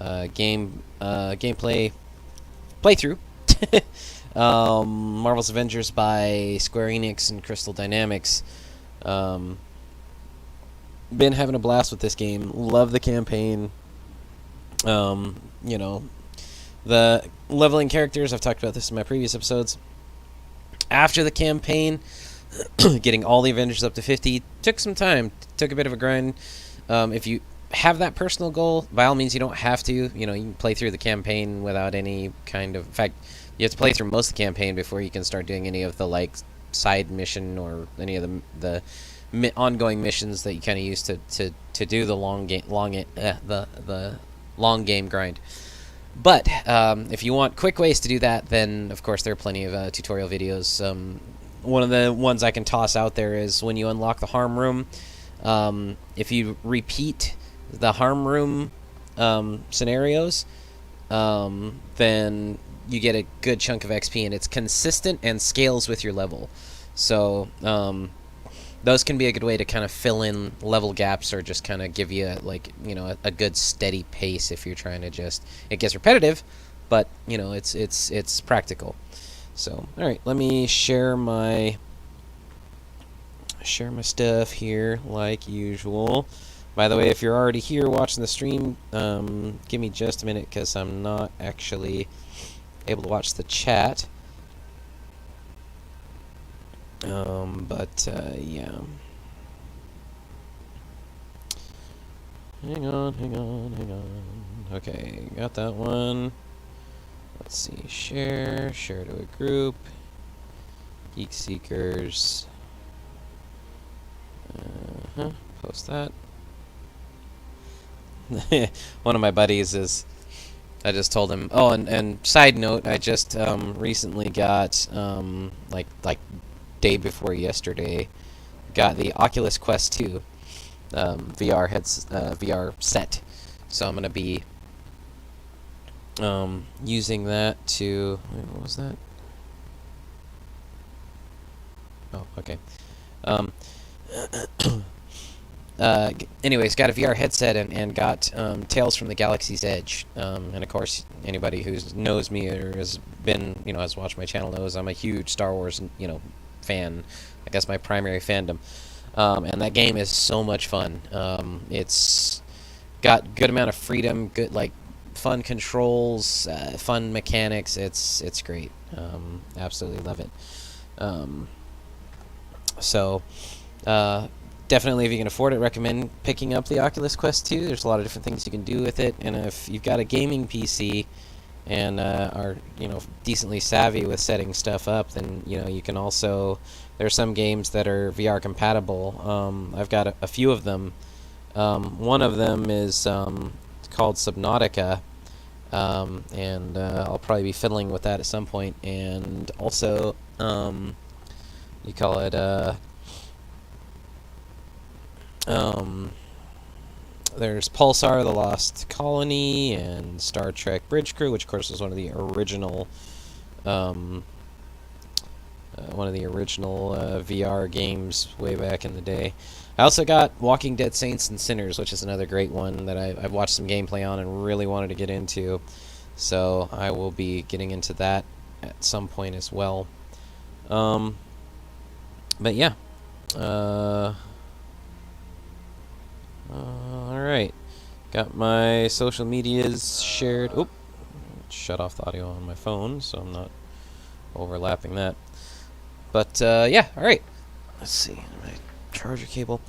gameplay playthrough. Marvel's Avengers by Square Enix and Crystal Dynamics. Been having a blast with this game. Love the campaign. You know, the leveling characters. I've talked about this in my previous episodes. After the campaign, getting all the Avengers up to 50 took some time. Took a bit of a grind. If you have that personal goal, by all means, you don't have to. You know, you can play through the campaign without any kind of... In fact, you have to play through most of the campaign before you can start doing any of the, like, side mission or any of the ongoing missions that you kind of use to do the long game grind. But if you want quick ways to do that, then of course there are plenty of tutorial videos. One of the ones I can toss out there is when you unlock the harm room. If you repeat the harm room scenarios, then you get a good chunk of XP, and it's consistent and scales with your level. So those can be a good way to kind of fill in level gaps, or just kind of give you a good steady pace if you're trying to just... It gets repetitive, but it's practical. So all right, let me share my stuff here like usual. By the way, if you're already here watching the stream, give me just a minute because I'm not actually able to watch the chat. Yeah. Hang on. Okay, got that one. Let's see, share to a group. Geek Seekers. Post that. One of my buddies is... I just told him... Oh, and side note, I just recently got, like day before yesterday, got the Oculus Quest 2 VR set. So I'm going to be using that to... Wait, what was that? Oh, okay. Anyways, got a VR headset and got Tales from the Galaxy's Edge. And of course, anybody who knows me or has been, has watched my channel knows I'm a huge Star Wars, fan. I guess my primary fandom. And that game is so much fun. It's got good amount of freedom, good, like, fun controls, fun mechanics. It's great. Absolutely love it. Definitely, if you can afford it, recommend picking up the Oculus Quest 2. There's a lot of different things you can do with it, and if you've got a gaming PC and are decently savvy with setting stuff up, then you can also... There are some games that are VR compatible. I've got a few of them. One of them is called Subnautica, and I'll probably be fiddling with that at some point. And also, you call it there's Pulsar: The Lost Colony and Star Trek Bridge Crew, which of course was one of the original VR games way back in the day. I also got Walking Dead Saints and Sinners, which is another great one that I've watched some gameplay on and really wanted to get into. So I will be getting into that at some point as well. But yeah. Alright. Got my social medias shared. Oop. Shut off the audio on my phone so I'm not overlapping that. But yeah, alright. Let's see. My charger cable.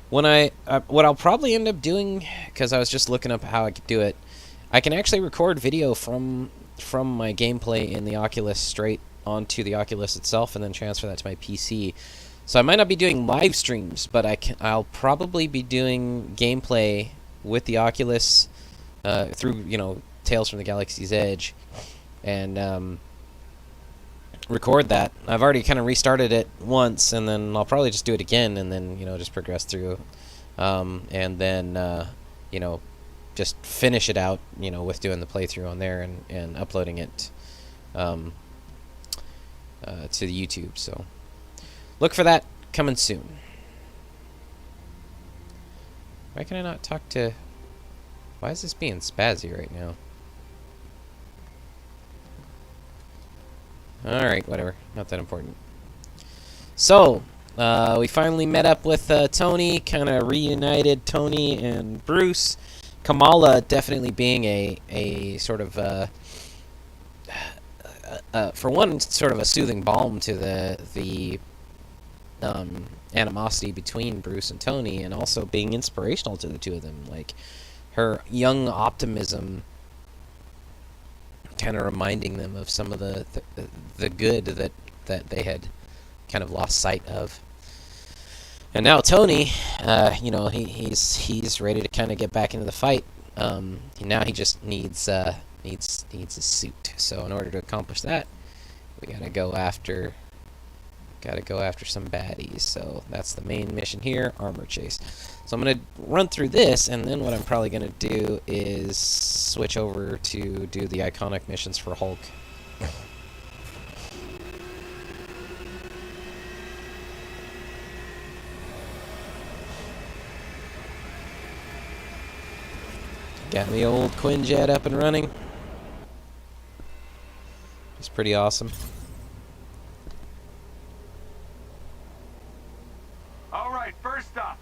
What I'll probably end up doing, because I was just looking up how I could do it, I can actually record video from my gameplay in the Oculus straight onto the Oculus itself and then transfer that to my PC. So I might not be doing live streams, but I'll probably be doing gameplay with the Oculus through Tales from the Galaxy's Edge, and record that. I've already kind of restarted it once, and then I'll probably just do it again, and then just progress through, and then just finish it out with doing the playthrough on there and uploading it to the YouTube. So look for that coming soon. Why can I not talk to... Why is this being spazzy right now? Alright, whatever. Not that important. So, we finally met up with Tony, kind of reunited Tony and Bruce. Kamala definitely being a sort of, for one, sort of a soothing balm to the animosity between Bruce and Tony, and also being inspirational to the two of them. Like, her young optimism kind of reminding them of some of the good that they had kind of lost sight of. And now Tony, you know, he's ready to kind of get back into the fight. Now he just needs a suit. So in order to accomplish that, we gotta go after some baddies. So that's the main mission here, armor chase. So I'm gonna run through this, and then what I'm probably gonna do is switch over to do the iconic missions for Hulk. Got the old Quinjet up and running. It's pretty awesome. All right, first up.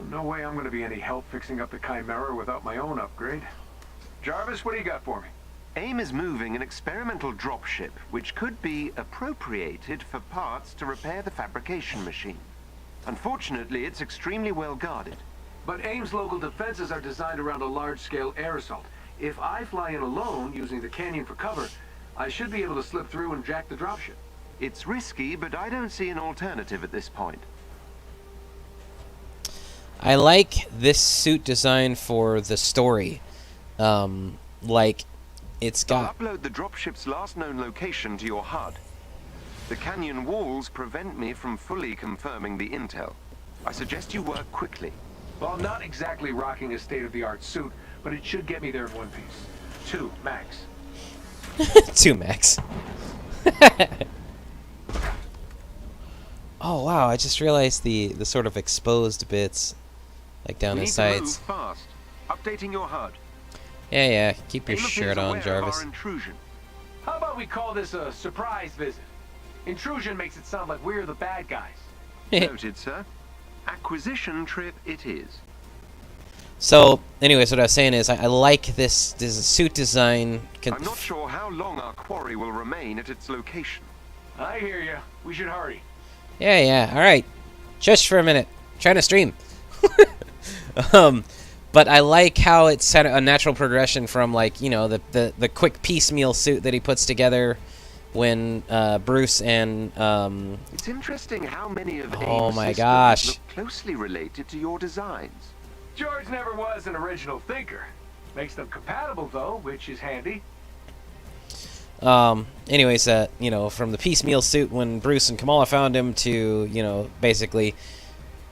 No way I'm going to be any help fixing up the Chimera without my own upgrade. Jarvis, what do you got for me? AIM is moving an experimental dropship, which could be appropriated for parts to repair the fabrication machine. Unfortunately, it's extremely well guarded. But AIM's local defenses are designed around a large-scale air assault. If I fly in alone, using the canyon for cover, I should be able to slip through and jack the dropship. It's risky, but I don't see an alternative at this point. I like this suit design for the story. Like, it's got... I'll upload the dropship's last known location to your HUD. The canyon walls prevent me from fully confirming the intel. I suggest you work quickly. Well, I'm not exactly rocking a state-of-the-art suit, but it should get me there in one piece. 2 max. 2 max. Oh wow, I just realized the sort of exposed bits, like down his sides. Move fast. Updating your HUD. Yeah, keep your AIM shirt appears on, aware of Jarvis. our intrusion. How about we call this a surprise visit? Intrusion makes it sound like we're the bad guys. Noted, sir. Acquisition trip it is. So, anyways, what I was saying is, I like this suit design. I'm not sure how long our quarry will remain at its location. I hear you. We should hurry. Yeah, alright. Just for a minute. Trying to stream. But I like how it's kind of a natural progression from, like, you know, the quick piecemeal suit that he puts together when Bruce and It's interesting how many of oh AIM's my systems gosh. look closely related to your designs. George never was an original thinker. Makes them compatible, though, which is handy. Anyways, you know, from the piecemeal suit when Bruce and Kamala found him to, you know, basically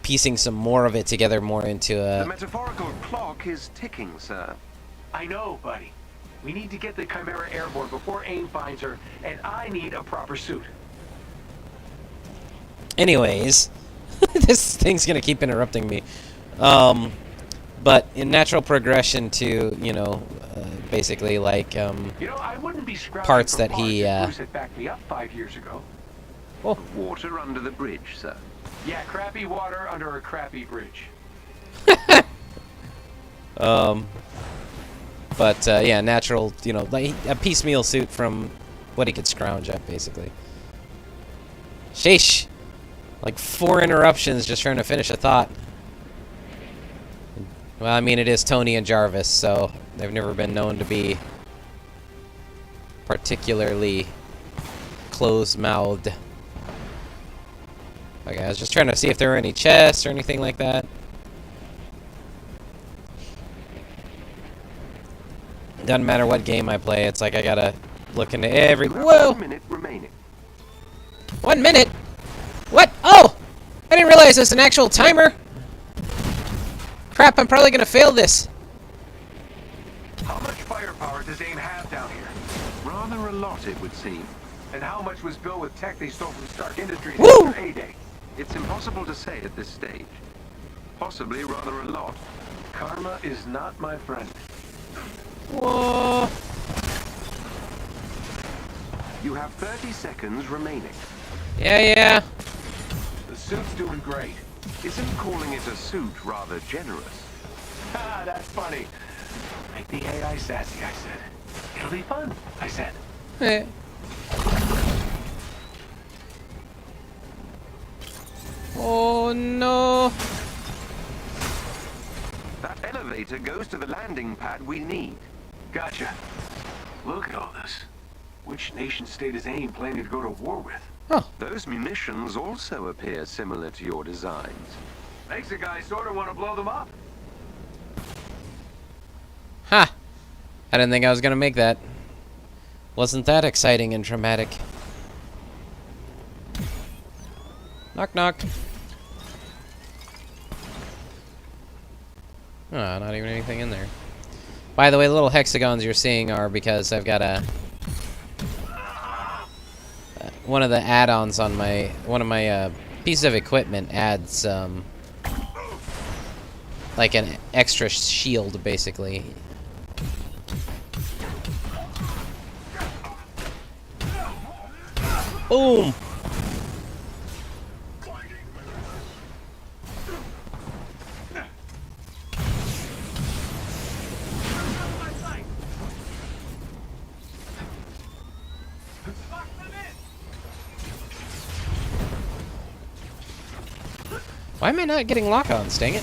piecing some more of it together more into a... The metaphorical clock is ticking, sir. I know, buddy. We need to get the Chimera airborne before AIM finds her, and I need a proper suit. Anyways, this thing's gonna keep interrupting me. But in natural progression to, you know, basically like, You know, I wouldn't be parts for that he, if Bruce had backed me up 5 years ago. Oh. Water under the bridge, sir. Yeah, crappy water under a crappy bridge. But, yeah, natural, you know, like a piecemeal suit from what he could scrounge up, basically. Sheesh! Like 4 interruptions just trying to finish a thought. Well, I mean, it is Tony and Jarvis, so they've never been known to be particularly closed-mouthed. Okay, I was just trying to see if there were any chests or anything like that. Doesn't matter what game I play, it's like I gotta look into every... Whoa! 1 minute remaining. 1 minute? What? Oh! I didn't realize it's an actual timer! Crap, I'm probably gonna fail this. How much firepower does AIM have down here? Rather a lot, it would seem. And how much was built with tech they stole from Stark Industries Woo! after A-Day? It's impossible to say at this stage. Possibly rather a lot. Karma is not my friend. Whoa! You have 30 seconds remaining. Yeah. The suit's doing great. Isn't calling it a suit rather generous? Ha, that's funny. Make the AI sassy, I said. It'll be fun, I said. Eh. Oh no! That elevator goes to the landing pad we need. Gotcha. Look at all this. Which nation state is AIM planning to go to war with? Those munitions also appear similar to your designs. Makes a guy sort of want to blow them up. Ha! I didn't think I was gonna make that. Wasn't that exciting and dramatic? Knock knock. Oh, not even anything in there. By the way, the little hexagons you're seeing are because I've got a one of the add-ons on my pieces of equipment adds like an extra shield, basically. Boom! Why am I not getting lock-ons, dang it?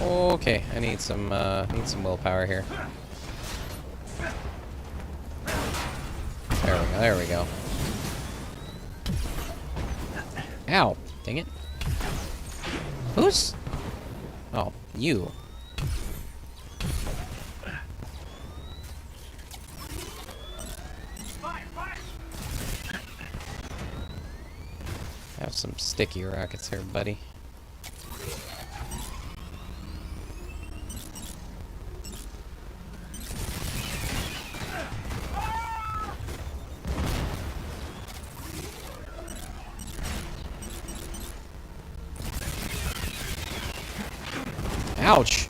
Okay, I need some willpower here. There we go. Ow! Dang it. Who's? Oh, you. Have some sticky rockets here, buddy. Ouch!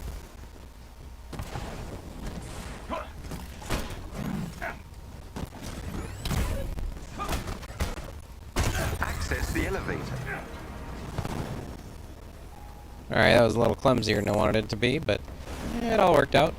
Access the elevator. Alright, that was a little clumsier than I wanted it to be, but it all worked out.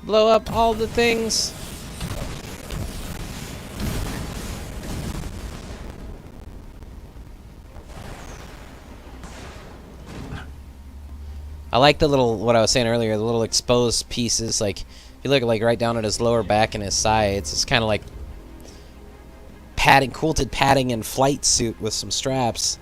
Blow up all the things. I like the little, what I was saying earlier, the little exposed pieces. Like, if you look like right down at his lower back and his sides, it's kind of like padding, quilted padding and flight suit with some straps.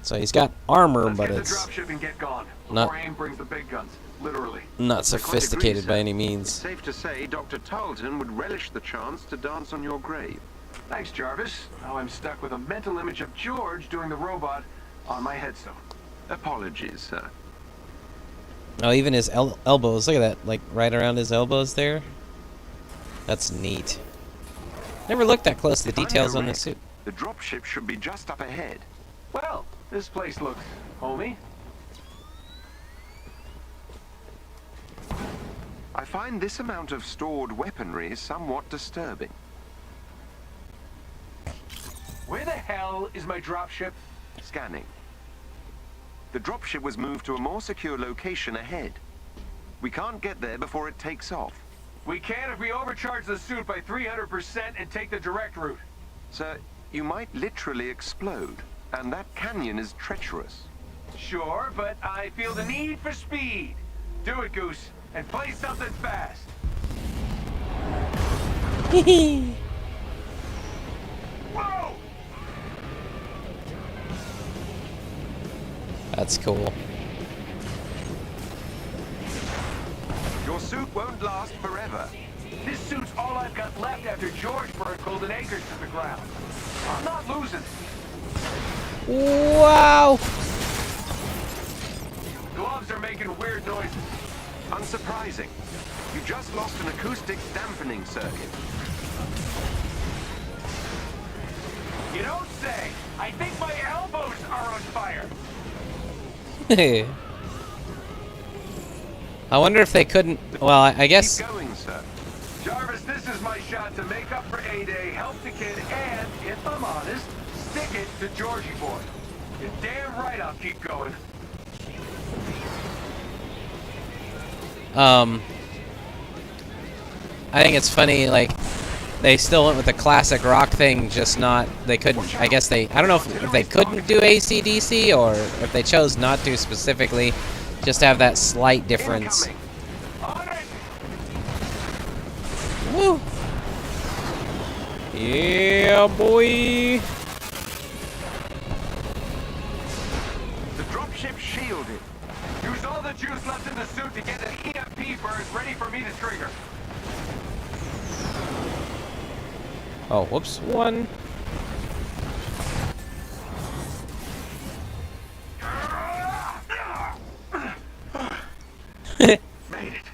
So he's got armor, Let's but get it's the dropship and get gone not- before AIM brings the big guns. Literally. not sophisticated by any It's means. safe to say Dr. Tarleton would relish the chance to dance on your grave. Thanks, Jarvis. Now I'm stuck with a mental image of George doing the robot on my headstone. Apologies, sir. Oh, even his elbows. Look at that, like right around his elbows there. That's neat. Never looked that close to the If I'm details on correct, this suit. The dropship should be just up ahead. Well, this place looks homey. I find this amount of stored weaponry somewhat disturbing. Where the hell is my dropship? Scanning. The dropship was moved to a more secure location ahead. We can't get there before it takes off. We can if we overcharge the suit by 300% and take the direct route. Sir, you might literally explode, and that canyon is treacherous. Sure, but I feel the need for speed. Do it, Goose, and play something fast. That's cool. Your suit won't last forever. This suit's all I've got left after George burned Golden Acres to the ground. I'm not losing it. Wow! Gloves are making weird noises. Unsurprising. You just lost an acoustic dampening circuit. You don't say. I think my elbows are on fire. I wonder if they couldn't. Well, I guess. Keep going, sir. Jarvis, this is my shot to make up for A-Day, help the kid, and, if I'm honest, stick it to Georgie boy. You're damn right I'll keep going. I think it's funny, like, they still went with the classic rock thing, just not, they couldn't, I guess they, I don't know if they couldn't do AC/DC, or if they chose not to specifically, just have that slight difference. Incoming. On it! Woo! Yeah, boy! The dropship shielded. Use all the juice left in the suit to get an EMP burst ready for me to trigger. Oh, whoops, one. Made it.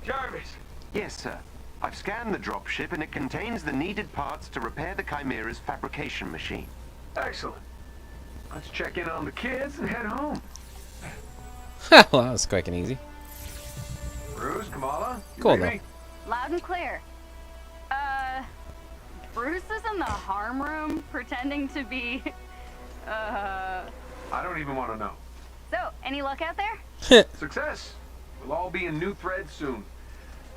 Jarvis, Yes, sir. I've scanned the dropship and it contains the needed parts to repair the Chimera's fabrication machine. excellent. Let's check in on the kids and head home. Well, that was quick and easy. Bruce, Kamala, you Cool, read me? Loud and clear. Bruce is in the harm room pretending to be, I don't even want to know. So, any luck out there? Success. We'll all be in new threads soon.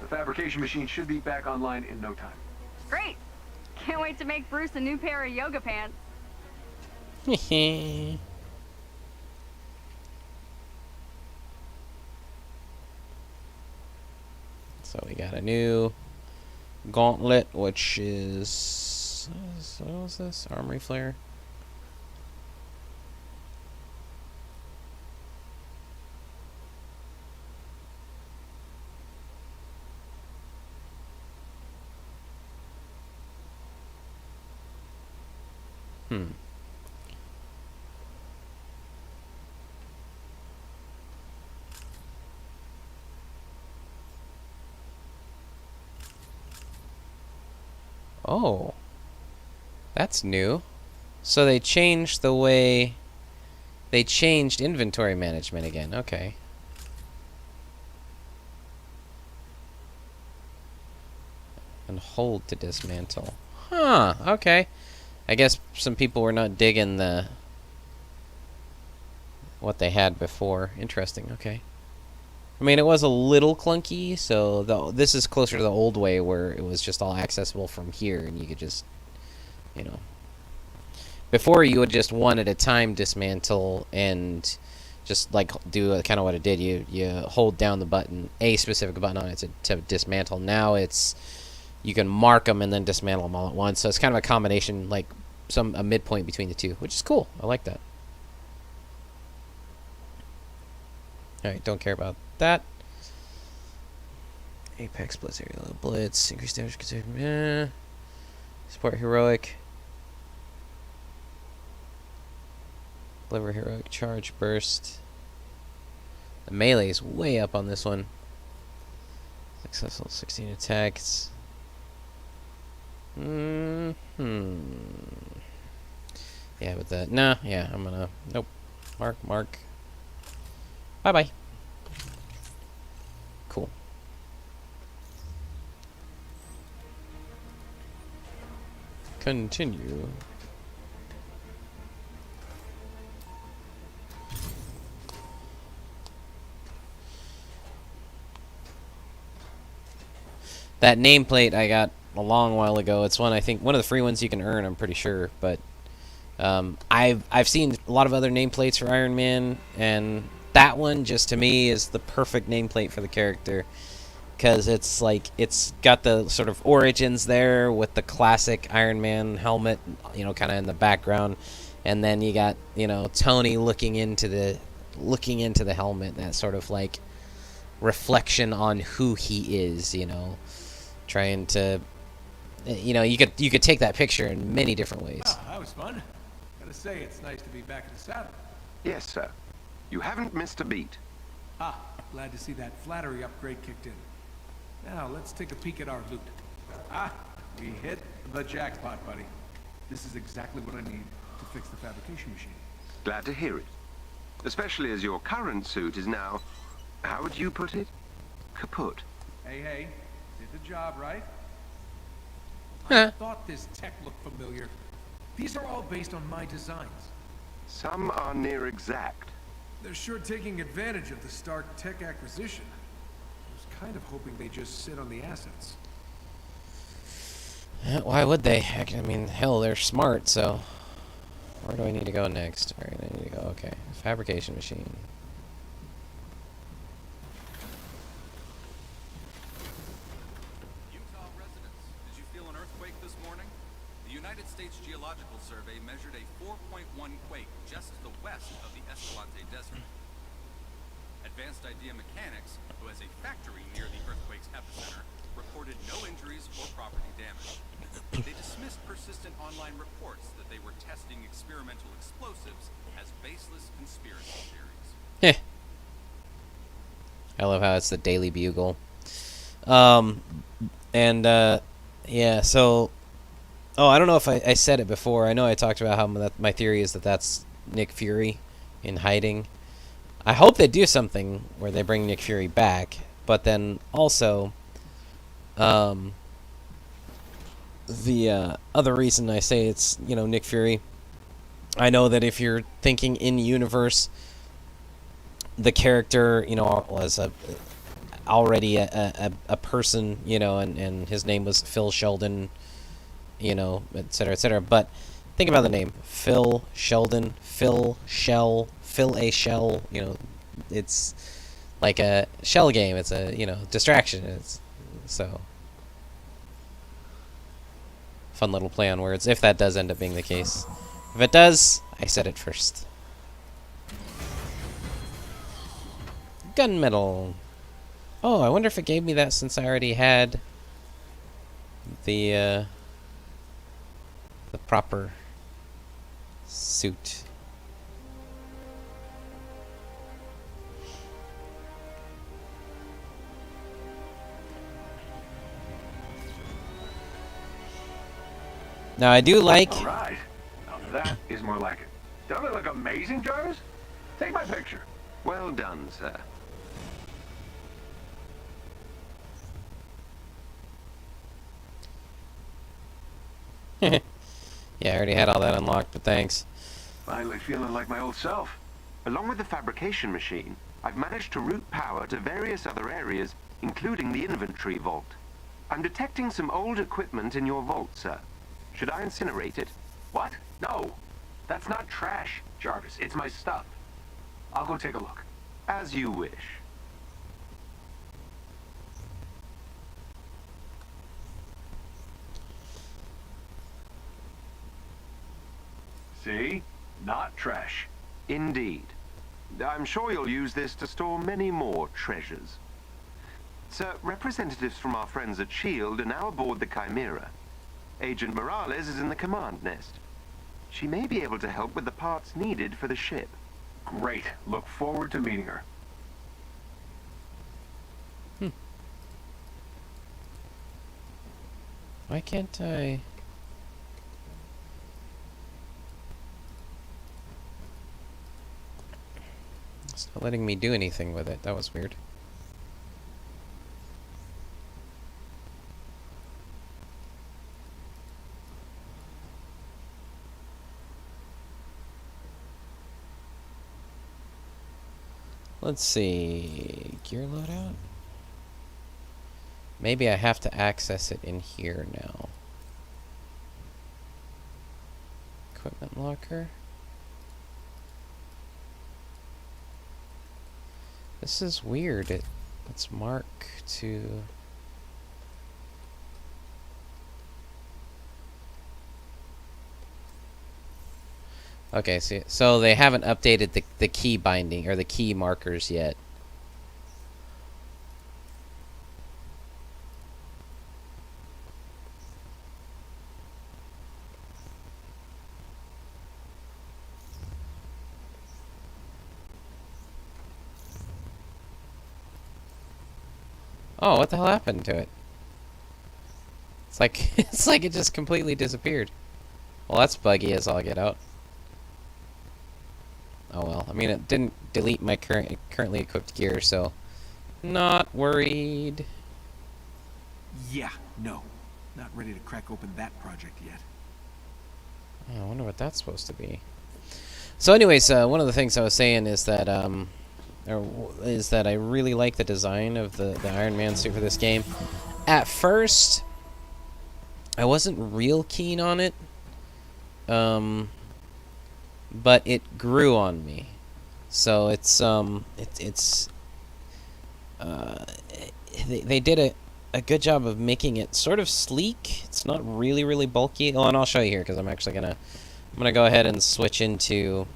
The fabrication machine should be back online in no time. Great. Can't wait to make Bruce a new pair of yoga pants. So we got a new gauntlet, which is, what was this? Armory flare. Oh, that's new. So they changed the way, they changed inventory management again. Okay. And hold to dismantle. Huh, okay. I guess some people were not digging the what they had before. Interesting, okay. I mean, it was a little clunky, so this is closer to the old way where it was just all accessible from here, and you could just, you know. Before, you would just one at a time dismantle and just, like, do kind of what it did. You hold down the button, a specific button on it to dismantle. Now it's, you can mark them and then dismantle them all at once. So it's kind of a combination, like, a midpoint between the two, which is cool. I like that. Alright, don't care about that. Apex, Blitz, Aerial Blitz, increased damage, support heroic. Deliver heroic charge burst. The melee is way up on this one. Successful 16 attacks. Yeah, but that. Nah, yeah, I'm gonna. Nope. Mark. Bye-bye. Cool. Continue. That nameplate I got a long while ago. It's one, I think, one of the free ones you can earn, I'm pretty sure, but I've seen a lot of other nameplates for Iron Man, and that one, just to me, is the perfect nameplate for the character, because it's like, it's got the sort of origins there with the classic Iron Man helmet, you know, kind of in the background, and then you got, you know, Tony looking into the helmet, that sort of like reflection on who he is, you know, trying to, you know, you could take that picture in many different ways. Wow, that was fun. Gotta say, it's nice to be back in the saddle. Yes, sir. You haven't missed a beat. Ah, glad to see that flattery upgrade kicked in. Now, let's take a peek at our loot. Ah, we hit the jackpot, buddy. This is exactly what I need to fix the fabrication machine. Glad to hear it. Especially as your current suit is now, how would you put it? Kaput. Hey, did the job, right? Huh. I thought this tech looked familiar. These are all based on my designs. Some are near exact. They're sure taking advantage of the Stark tech acquisition. I was kind of hoping they just sit on the assets. Why would they? Heck, I mean, hell, they're smart, so... Where do I need to go next? Alright, I need to go, okay. Fabrication machine. Utah residents, did you feel an earthquake this morning? The United States Geological Survey measured a 4.1 quake just to the west of the Escalante Desert. Advanced Idea Mechanics, who has a factory near the earthquake's epicenter, reported no injuries or property damage. They dismissed persistent online reports that they were testing experimental explosives as baseless conspiracy theories. I love how it's the Daily Bugle. Yeah, so... Oh, I don't know if I said it before. I know I talked about how my theory is that that's Nick Fury in hiding. I hope they do something where they bring Nick Fury back, but then also... The other reason I say it's, you know, Nick Fury, I know that if you're thinking in universe, the character, you know, was already a person, you know, and his name was Phil Sheldon, you know, et cetera, but think about the name, Phil Sheldon, Phil A. Shell, you know, it's like a shell game, it's a, you know, distraction, it's, so... Fun little play on words, if that does end up being the case. If it does, I said it first. Gunmetal. Oh, I wonder if it gave me that since I already had the proper suit. Now I do like... All right. Now that is more like it. Don't it look amazing, Jarvis? Take my picture. Well done, sir. Yeah, I already had all that unlocked, but thanks. Finally feeling like my old self. Along with the fabrication machine, I've managed to route power to various other areas, including the inventory vault. I'm detecting some old equipment in your vault, sir. Should I incinerate it? What? No. That's not trash, Jarvis. It's my stuff. I'll go take a look. As you wish. See? Not trash. Indeed. I'm sure you'll use this to store many more treasures. Sir, representatives from our friends at S.H.I.E.L.D. are now aboard the Chimera. Agent Morales is in the command nest. She may be able to help with the parts needed for the ship. Great. Look forward to meeting her. Why can't I... It's not letting me do anything with it. That was weird. Let's see... Gear loadout? Maybe I have to access it in here now. Equipment locker? This is weird. It's mark to... Okay, so they haven't updated the key binding or the key markers yet. Oh, what the hell happened to it? It's like it's like it just completely disappeared. Well, that's buggy as all get out. Oh well. I mean, it didn't delete my currently equipped gear, so not worried. Yeah, no. Not ready to crack open that project yet. Oh, I wonder what that's supposed to be. So, anyways, one of the things I was saying is that I really like the design of the Iron Man suit for this game. At first, I wasn't real keen on it, but it grew on me. So they did a good job of making it sort of sleek. It's not really bulky. Oh, and I'll show you here because I'm gonna go ahead and switch into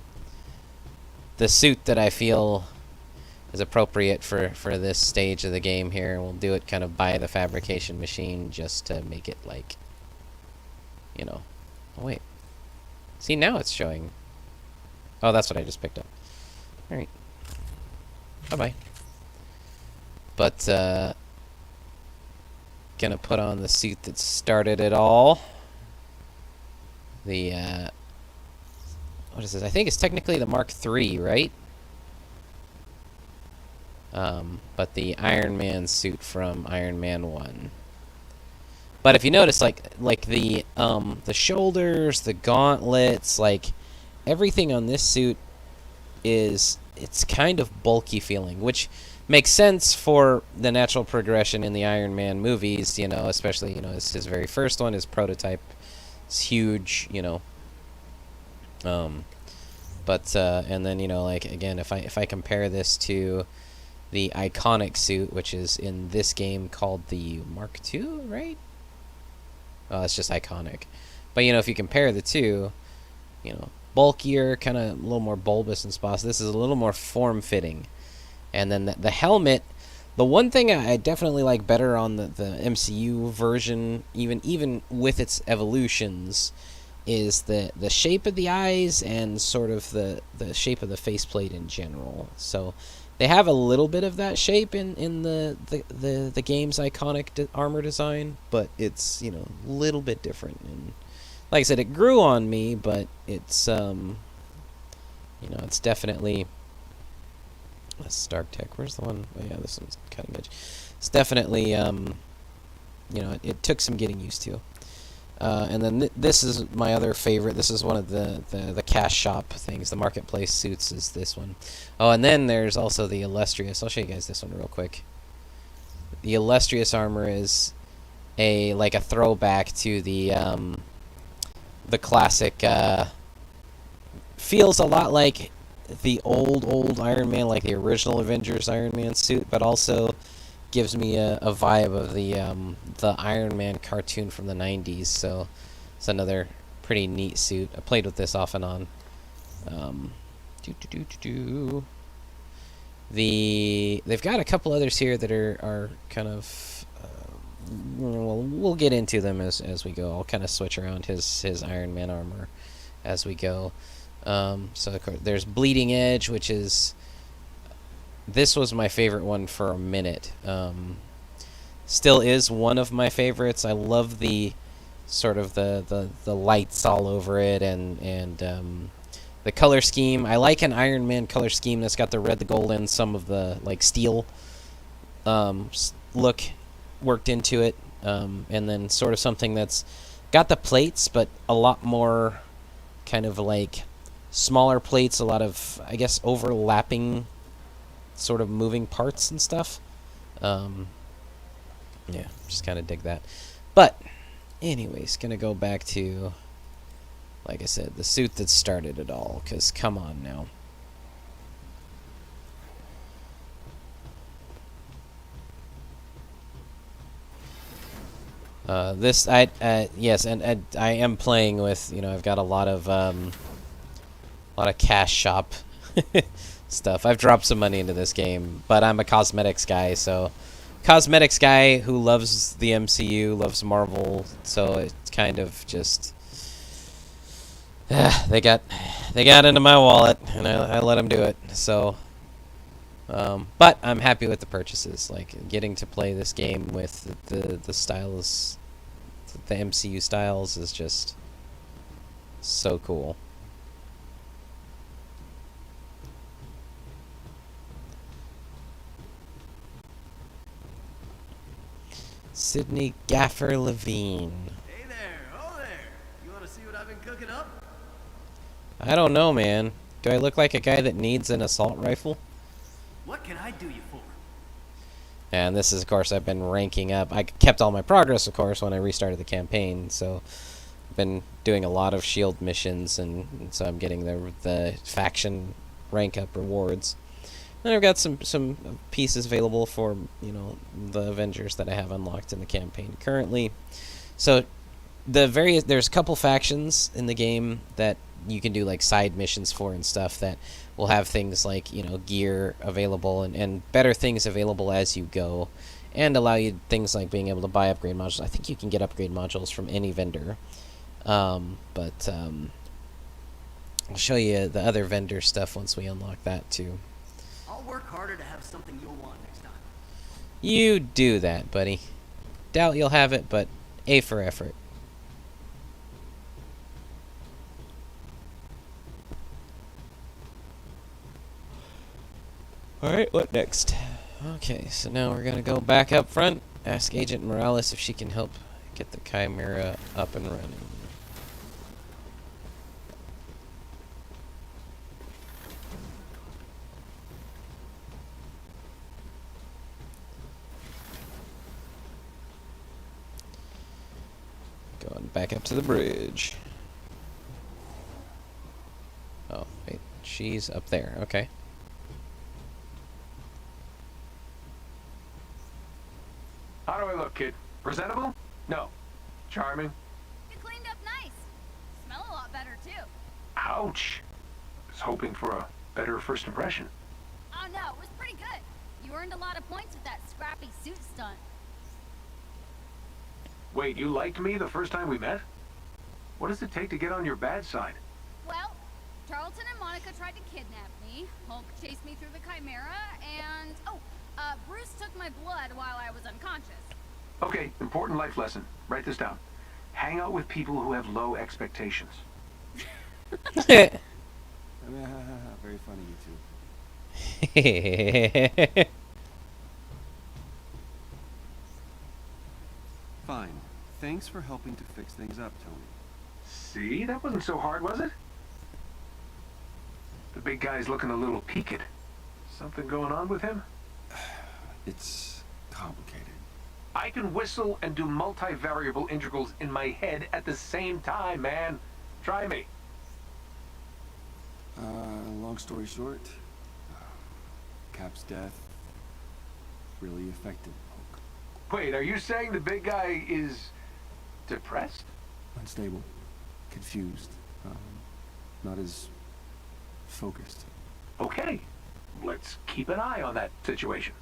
the suit that I feel is appropriate for this stage of the game here, and we'll do it kind of by the fabrication machine just to make it like, you know. Oh wait, see, now it's showing. Oh, that's what I just picked up. All right, bye bye. But gonna put on the suit that started it all. The what is this? I think it's technically the Mark III, right? But the Iron Man suit from Iron Man 1. But if you notice, like the shoulders, the gauntlets, like everything on this suit it's kind of bulky feeling, which makes sense for the natural progression in the Iron Man movies, you know, especially, you know, it's his very first one, his prototype. It's huge, you know. But and then, you know, like again, if I compare this to the iconic suit, which is in this game called the Mark II, right? Oh, it's just iconic. But, you know, if you compare the two, you know, bulkier, kind of a little more bulbous in spots. This is a little more form-fitting. And then the helmet, the one thing I definitely like better on the MCU version, even with its evolutions, is the shape of the eyes and sort of the shape of the faceplate in general. So they have a little bit of that shape in the game's iconic armor design, but it's, you know, a little bit different. And like I said, it grew on me, but it's you know, it's definitely Stark Tech. Where's the one? Oh yeah, this one's cutting edge. It's definitely you know, it took some getting used to. And then this is my other favorite. This is one of the cash shop things. The marketplace suits is this one. Oh, and then there's also the illustrious. I'll show you guys this one real quick. The illustrious armor is like a throwback to the classic. Feels a lot like the old Iron Man, like the original Avengers Iron Man suit, but also gives me a vibe of the Iron Man cartoon from the 90s, so it's another pretty neat suit. I played with this off and on. They've got a couple others here that are kind of well, we'll get into them as we go. I'll kind of switch around his Iron Man armor as we go. So of course, there's Bleeding Edge, which is, this was my favorite one for a minute. Still is one of my favorites. I love the sort of the lights all over it and the color scheme. I like an Iron Man color scheme that's got the red, the gold, and some of the like steel look worked into it. And then sort of something that's got the plates, but a lot more kind of like smaller plates, a lot of, I guess, overlapping sort of moving parts and stuff. Yeah, just kind of dig that. But anyways, gonna go back to, like I said, the suit that started it all, because come on now. Yes, and I am playing with, you know, I've got a lot of lot of cash shop stuff. I've dropped some money into this game, but I'm a cosmetics guy, so cosmetics guy who loves the MCU, loves Marvel, so it's kind of just they got into my wallet, and I let them do it. So, but I'm happy with the purchases. Like getting to play this game with the styles, the MCU styles, is just so cool. Sydney Gaffer Levine. Hey there, oh there. You want to see what I've been cooking up? I don't know, man. Do I look like a guy that needs an assault rifle? What can I do you for? And this is, of course, I've been ranking up. I kept all my progress, of course, when I restarted the campaign, so I've been doing a lot of shield missions, and so I'm getting the faction rank up rewards. And I've got some pieces available for, you know, the Avengers that I have unlocked in the campaign currently. So there's a couple factions in the game that you can do like side missions for and stuff that will have things like, you know, gear available and better things available as you go, and allow you things like being able to buy upgrade modules. I think you can get upgrade modules from any vendor, but I'll show you the other vendor stuff once we unlock that too. I'll work harder to have something you'll want next time. You do that, buddy. Doubt you'll have it, but A for effort. Alright, what next? Okay, so now we're gonna go back up front, ask Agent Morales if she can help get the Chimera up and running. Going back up to the bridge. Oh, wait, she's up there, okay. How do I look, kid? Presentable? No. Charming? You cleaned up nice. Smell a lot better, too. Ouch. I was hoping for a better first impression. Oh, no, it was pretty good. You earned a lot of points with that scrappy suit stunt. Wait, you liked me the first time we met? What does it take to get on your bad side? Well, Charlton and Monica tried to kidnap me. Hulk chased me through the Chimera, and... Bruce took my blood while I was unconscious. Okay, important life lesson. Write this down. Hang out with people who have low expectations. Very funny, you two. Fine. Thanks for helping to fix things up, Tony. See? That wasn't so hard, was it? The big guy's looking a little peaked. Something going on with him? It's complicated. I can whistle and do multivariable integrals in my head at the same time, man. Try me. Long story short, Cap's death really affected Hulk. Wait, are you saying the big guy is depressed? Unstable, confused, not as focused. Okay, let's keep an eye on that situation.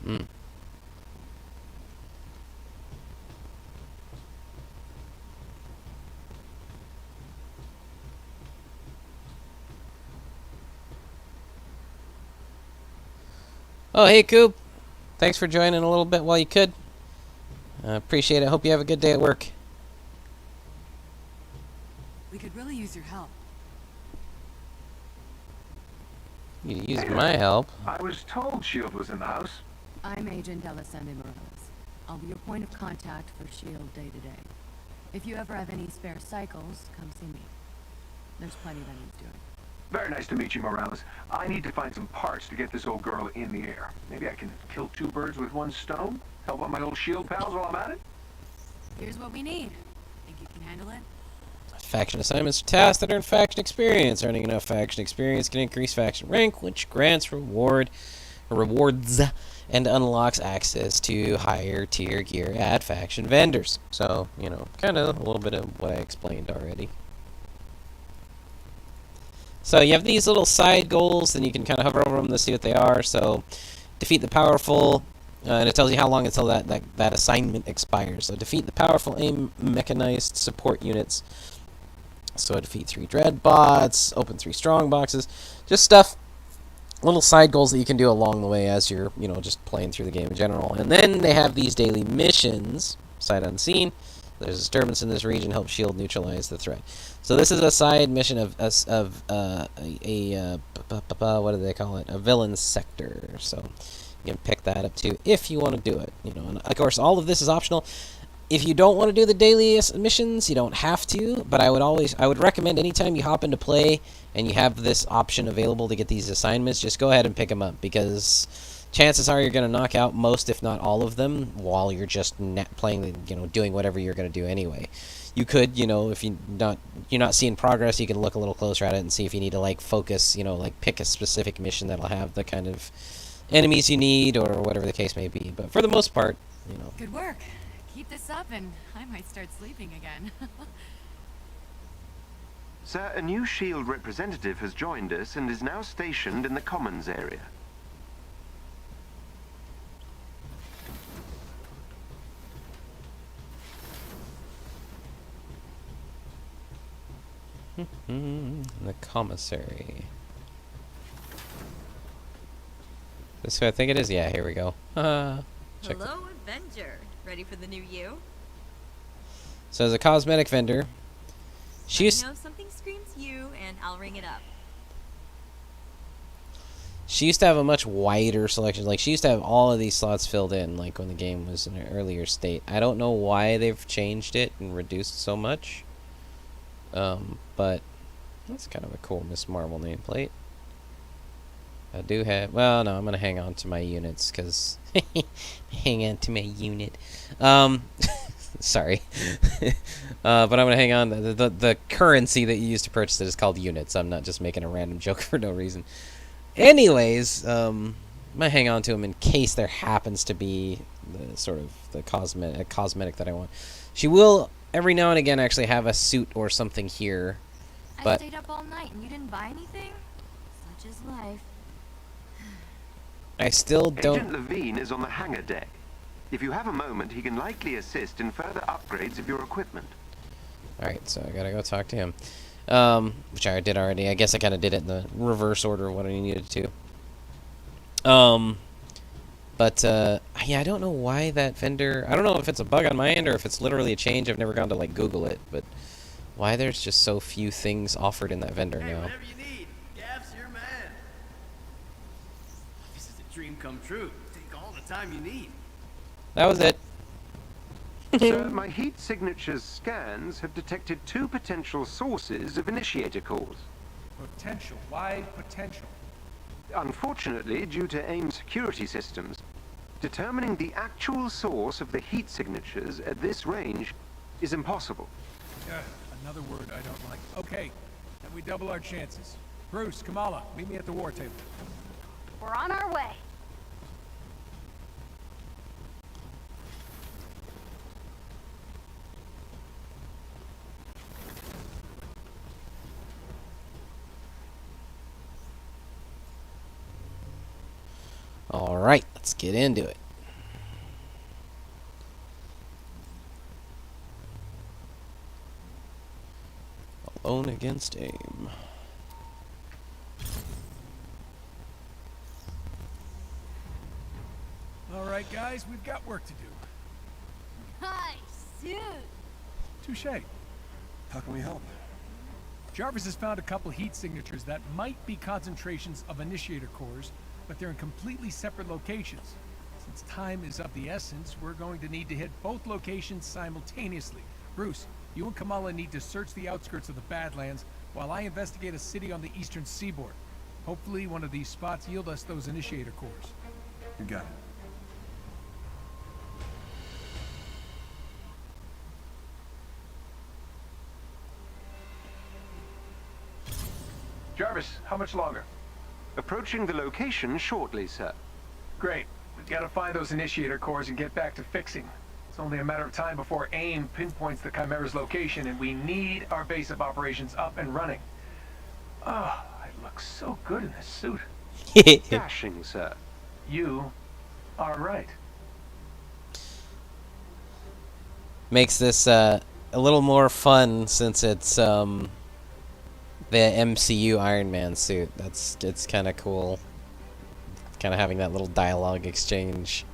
Mm. Oh, hey, Coop. Thanks for joining a little bit while you could. Appreciate it. Hope you have a good day at work. We could really use your help. You could use my help. I was told S.H.I.E.L.D. was in the house. I'm Agent Alessandra Morales. I'll be your point of contact for S.H.I.E.L.D. day to day. If you ever have any spare cycles, come see me. There's plenty that needs doing. Very nice to meet you, Morales. I need to find some parts to get this old girl in the air. Maybe I can kill two birds with one stone? Help out my old S.H.I.E.L.D. pals while I'm at it? Here's what we need. Think you can handle it? Faction assignments are tasks that earn faction experience. Earning enough faction experience can increase faction rank, which grants rewards and unlocks access to higher tier gear at faction vendors. So, you know, kind of a little bit of what I explained already. So you have these little side goals, and you can kind of hover over them to see what they are. So defeat the powerful, and it tells you how long until that assignment expires. So defeat the powerful AIM mechanized support units. So defeat 3 dread bots, open 3 strong boxes, just stuff, little side goals that you can do along the way as you're, just playing through the game in general. And then they have these daily missions, sight unseen. There's a disturbance in this region, help shield neutralize the threat. So this is a side mission of what do they call it? A villain sector. So you can pick that up too if you want to do it. And of course all of this is optional. If you don't want to do the daily missions, you don't have to, but I would recommend anytime you hop into play and you have this option available to get these assignments, just go ahead and pick them up, because chances are you're going to knock out most, if not all of them, while you're just playing, doing whatever you're going to do anyway. You could, if you're not seeing progress, you can look a little closer at it and see if you need to focus, pick a specific mission that'll have the kind of enemies you need or whatever the case may be. But for the most part, Good work. Keep this up and I might start sleeping again. Sir, a new SHIELD representative has joined us and is now stationed in the Commons area. The commissary. This who I think it is? Yeah, here we go. Check. Hello, Avenger. Ready for the new you? So as a cosmetic vendor, Let me know if something screams you, and I'll ring it up. she used to have a much wider selection. Like, she used to have all of these slots filled in, like when the game was in an earlier state. I don't know why they've changed it and reduced so much. But that's kind of a cool Miss Marvel nameplate. I do have... Well, no, I'm going to hang on to my units, because... hang on to my unit. Sorry. But I'm going to hang on. The currency that you use to purchase it is called units. I'm not just making a random joke for no reason. Anyways, I'm going to hang on to them in case there happens to be the cosmetic that I want. She will, every now and again, actually have a suit or something here. I stayed up all night and you didn't buy anything? Such is life. I still don't... Agent Levine is on the hangar deck. If you have a moment, he can likely assist in further upgrades of your equipment. Alright, so I gotta go talk to him. Which I did already. I guess I kind of did it in the reverse order of what I needed to. Yeah, I don't know why that vendor... I don't know if it's a bug on my end or if it's literally a change. I've never gone to, Google it, but... Why there's just so few things offered in that vendor now. Whatever you need, Gav's your man. This is a dream come true. Take all the time you need. That was it. Sir, my heat signatures scans have detected 2 potential sources of initiator cores. Potential. Why potential? Unfortunately, due to AIM security systems, determining the actual source of the heat signatures at this range is impossible. Another word I don't like. Okay, then we double our chances. Bruce, Kamala, meet me at the war table. We're on our way. Alright, let's get into it. Alone against AIM. Alright, guys, we've got work to do. Nice suit. Touché. How can we help? Jarvis has found a couple heat signatures that might be concentrations of initiator cores, but they're in completely separate locations. Since time is of the essence, we're going to need to hit both locations simultaneously. Bruce, you and Kamala need to search the outskirts of the Badlands while I investigate a city on the eastern seaboard. Hopefully one of these spots yield us those initiator cores. You got it. Jarvis, how much longer? Approaching the location shortly, sir. Great. We've got to find those initiator cores and get back to fixing. It's only a matter of time before AIM pinpoints the Chimera's location, and we need our base of operations up and running. I looks so good in this suit. Dashing, sir. You are right. Makes this a little more fun since it's the MCU Iron Man suit. It's kind of cool. Kind of having that little dialogue exchange.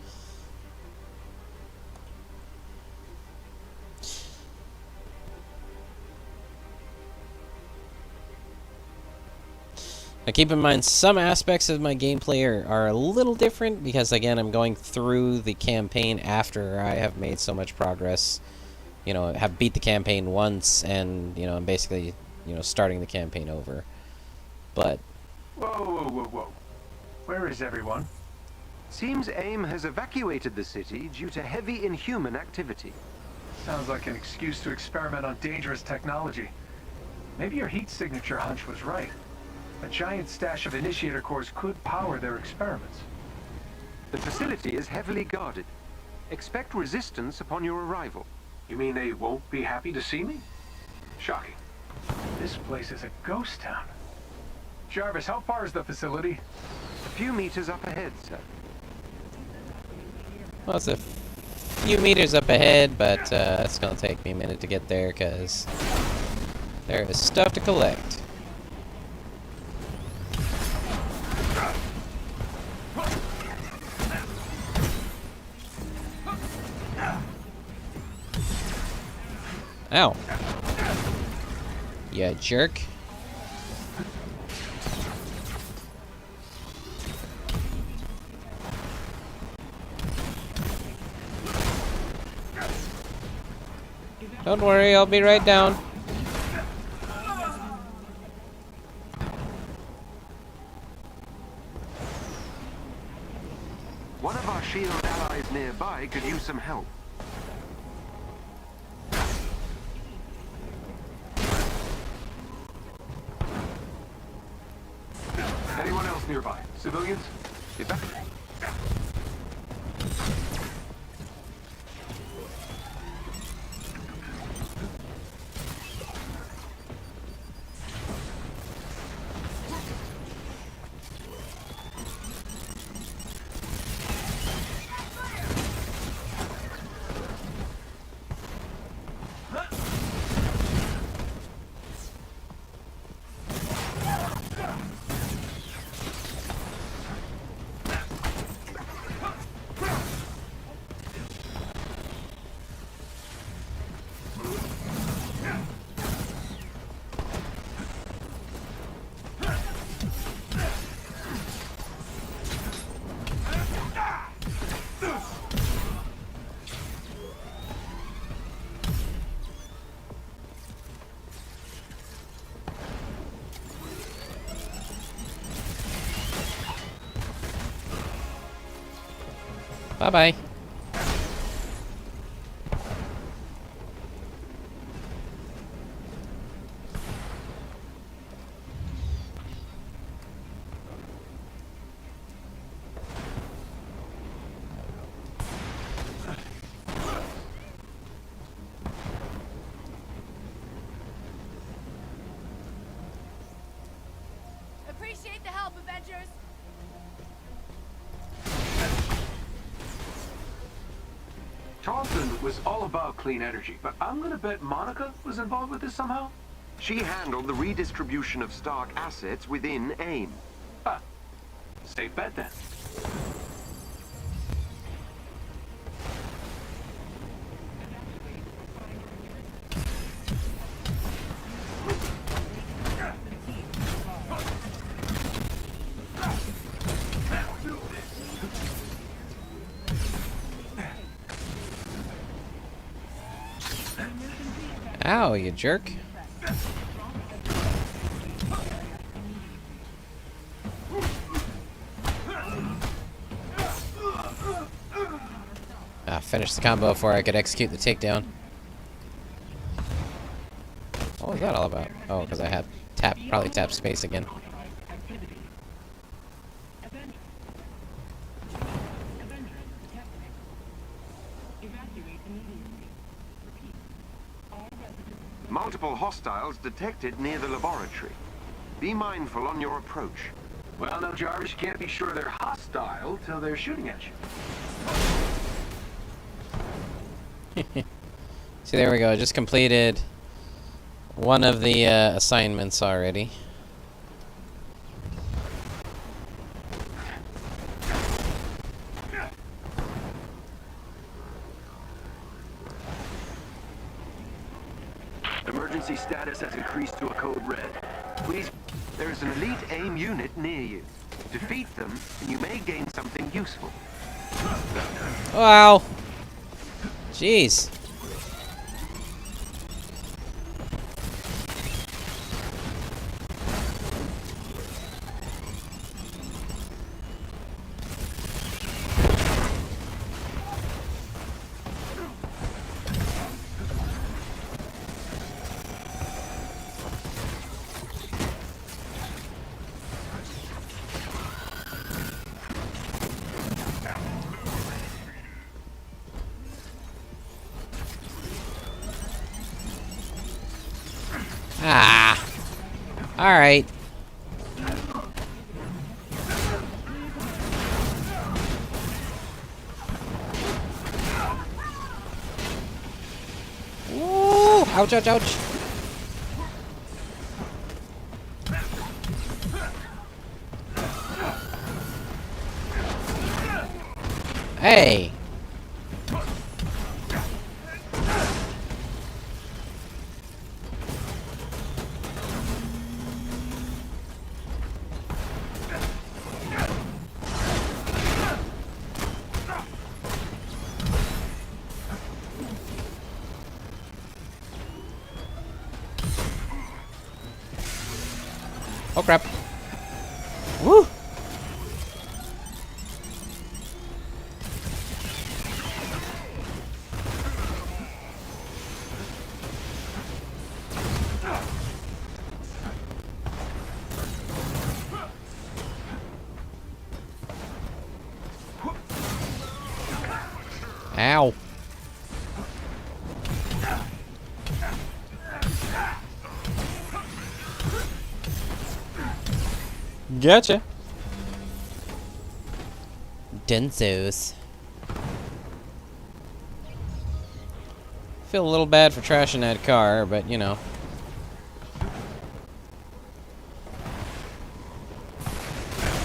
Now keep in mind, some aspects of my gameplay are a little different because, again, I'm going through the campaign after I have made so much progress. You know, have beat the campaign once, and, you know, I'm basically, you know, starting the campaign over. But... Whoa. Where is everyone? Seems AIM has evacuated the city due to heavy inhuman activity. Sounds like an excuse to experiment on dangerous technology. Maybe your heat signature hunch was right. A giant stash of initiator cores could power their experiments. The facility is heavily guarded. Expect resistance upon your arrival. You mean they won't be happy to see me? Shocking. This place is a ghost town. Jarvis, how far is the facility? A few meters up ahead, sir. Well, it's a few meters up ahead, but it's going to take me a minute to get there because there is stuff to collect. Ow. Yeah, jerk. Don't worry, I'll be right down. One of our SHIELD allies nearby could use some help. Anyone else nearby? Civilians? Evacuate. Bye-bye. Appreciate the help, Avengers. Charlton was all about clean energy, but I'm gonna bet Monica was involved with this somehow? She handled the redistribution of Stark assets within AIM. Ah, safe bet then. Ow, you jerk. Finish the combo before I could execute the takedown. What was that all about? Oh, because I had probably tapped space again. Multiple hostiles detected near the laboratory. Be mindful on your approach. Well, no, Jarvis, you can't be sure they're hostile till they're shooting at you. See, there we go. Just completed one of the assignments already. Emergency status has increased to a code red. Please, there is an elite AIM unit near you. Defeat them, and you may gain something useful. Wow. Jeez. Ah. All right. Ooh, ouch, ouch, ouch. Hey. Oh crap. Woo! Ow. Gotcha. Denzos. Feel a little bad for trashing that car, but you know.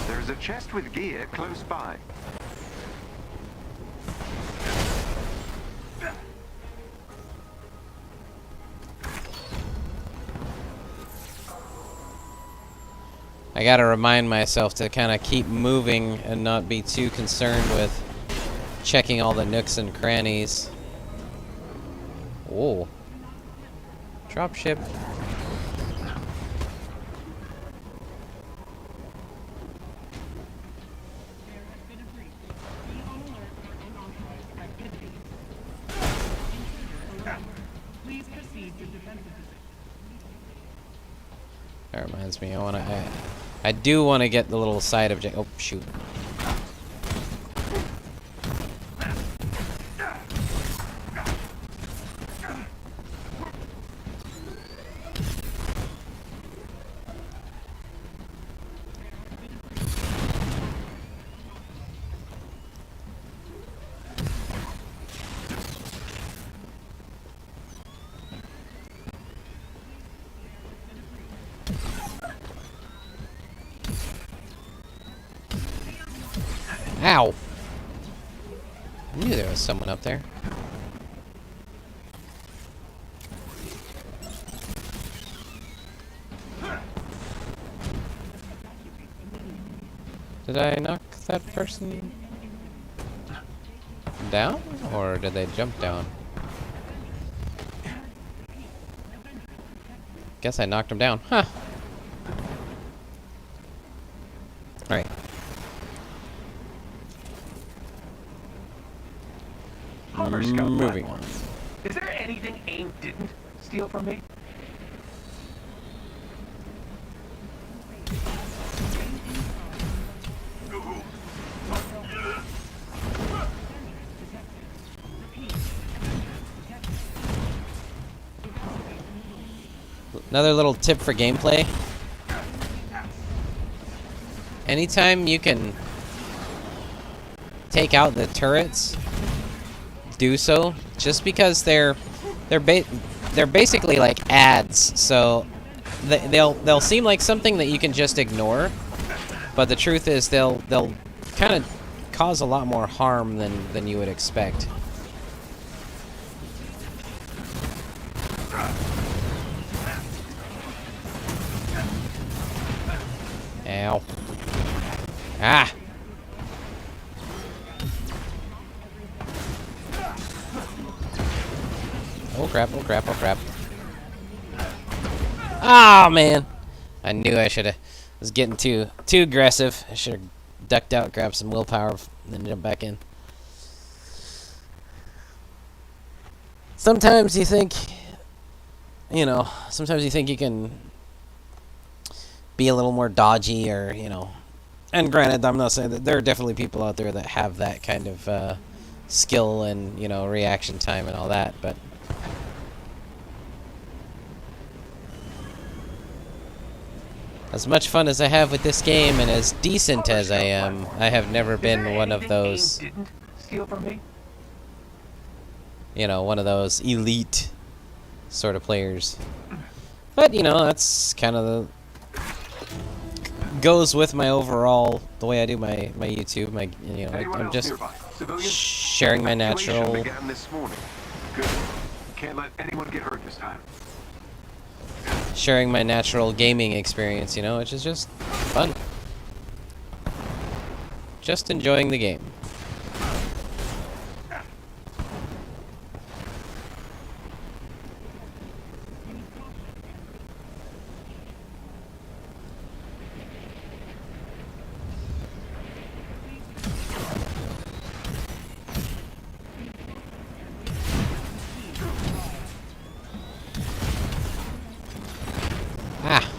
There's a chest with gear close by. I gotta remind myself to kind of keep moving and not be too concerned with checking all the nooks and crannies. Whoa. Dropship. That reminds me, I do want to get the little side object. Oh, shoot. Ow! I knew there was someone up there. Did I knock that person down? Or did they jump down? Guess I knocked him down. Huh. Alright. Moving on. Is there anything AIM didn't steal from me? Another little tip for gameplay. anytime you can take out the turrets, do so. Just because they're basically like ads, so they'll seem like something that you can just ignore, but the truth is they'll kind of cause a lot more harm than you would expect. Ow. Ah! Oh crap, oh crap, oh crap. Ah, man! I knew I should have... was getting too aggressive. I should have ducked out, grabbed some willpower, and then jump back in. Sometimes you think... You know, sometimes you think you can be a little more dodgy, or, you know... And granted, I'm not saying that there are definitely people out there that have that kind of skill and, you know, reaction time and all that, but... As much fun as I have with this game, and as decent as I am, I have never been one of those... You know, one of those elite sort of players. But, you know, that's kind of the... goes with my overall, the way I do my YouTube, you know, I'm just sharing my natural... Began this morning. Good. Can't let anyone get hurt this time. Sharing my natural gaming experience, you know, which is just fun. Just enjoying the game. Ah.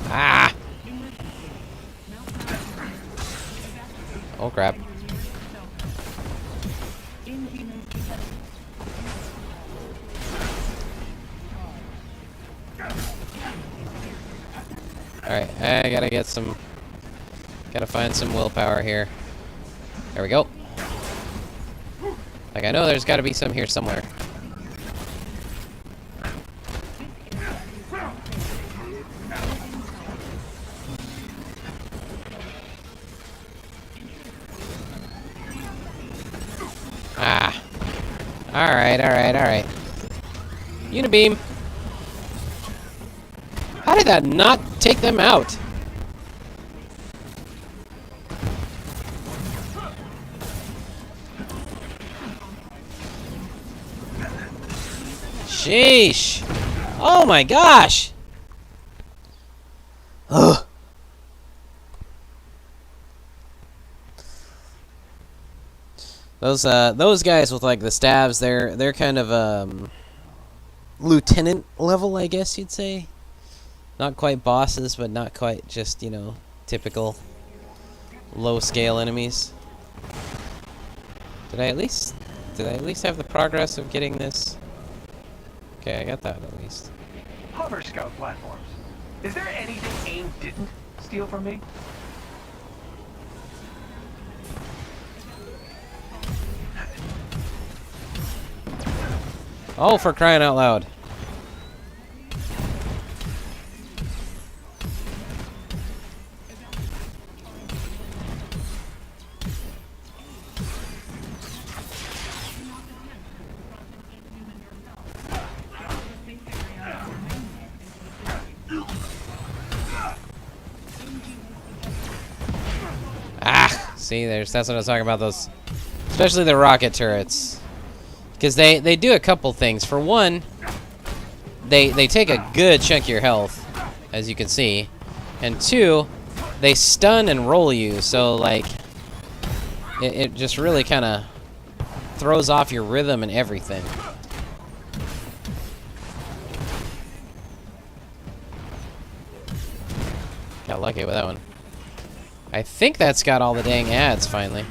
Ah. Oh crap. Alright, I gotta get some... Gotta find some willpower here. There we go. Like, I know there's gotta be some here somewhere. Ah. Alright, alright, alright. Unibeam! How did that not take them out? Sheesh! Oh my gosh! Ugh. Those guys with like the stabs, they're kind of lieutenant level, I guess you'd say. Not quite bosses, but not quite just, you know, typical low scale enemies. Did I at least have the progress of getting this? Okay, I got that at least. Hover scout platforms. Is there anything AIM didn't steal from me? Oh, for crying out loud. Ah, see, that's what I was talking about, those, especially the rocket turrets. Because they do a couple things. For one, they take a good chunk of your health, as you can see. And two, they stun and roll you, so like it just really kind of throws off your rhythm and everything. Got lucky with that one. I think that's got all the dang ads finally.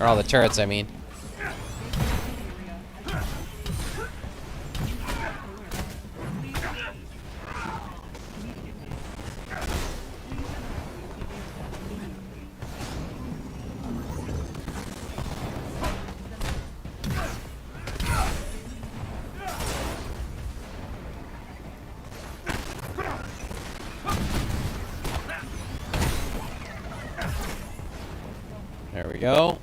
Or all the turrets, I mean. There we go.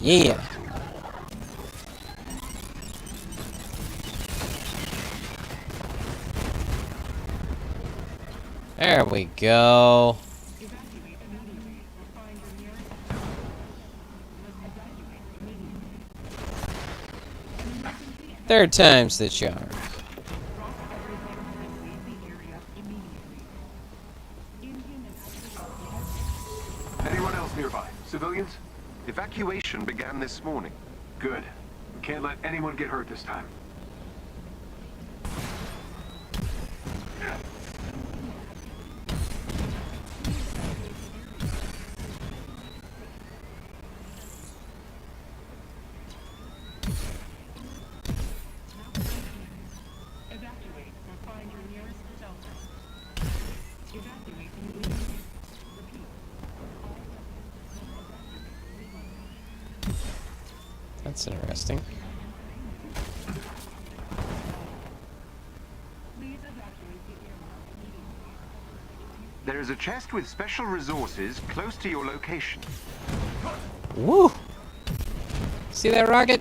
Yeah. There we go. Third time's the charm. Anyone else nearby? Civilians? Evacuation began this morning. Good. We can't let anyone get hurt this time. That's interesting. There is a chest with special resources close to your location. Woo! See that rocket?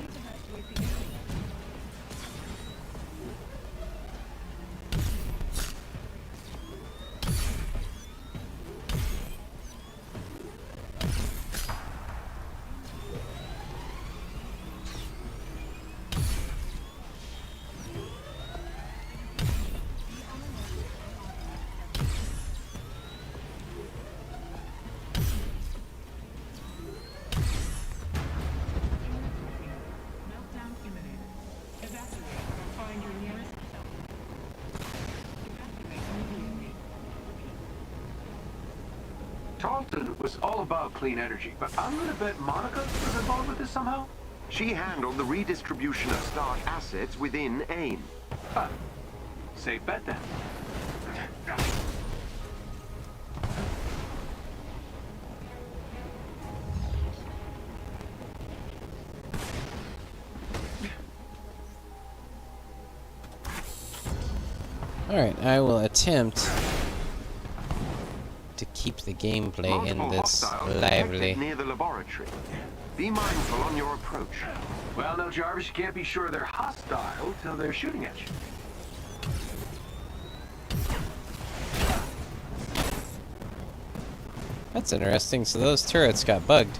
Tarleton was all about clean energy, but I'm gonna bet Monica was involved with this somehow? She handled the redistribution of Stark assets within AIM. Huh. Safe bet then. Alright, I will attempt to keep the gameplay in Multiple this hostiles lively. detected near the laboratory. Be mindful on your approach. Well, no, Jarvis, you can't be sure they're hostile till they're shooting at you. That's interesting. So those turrets got bugged.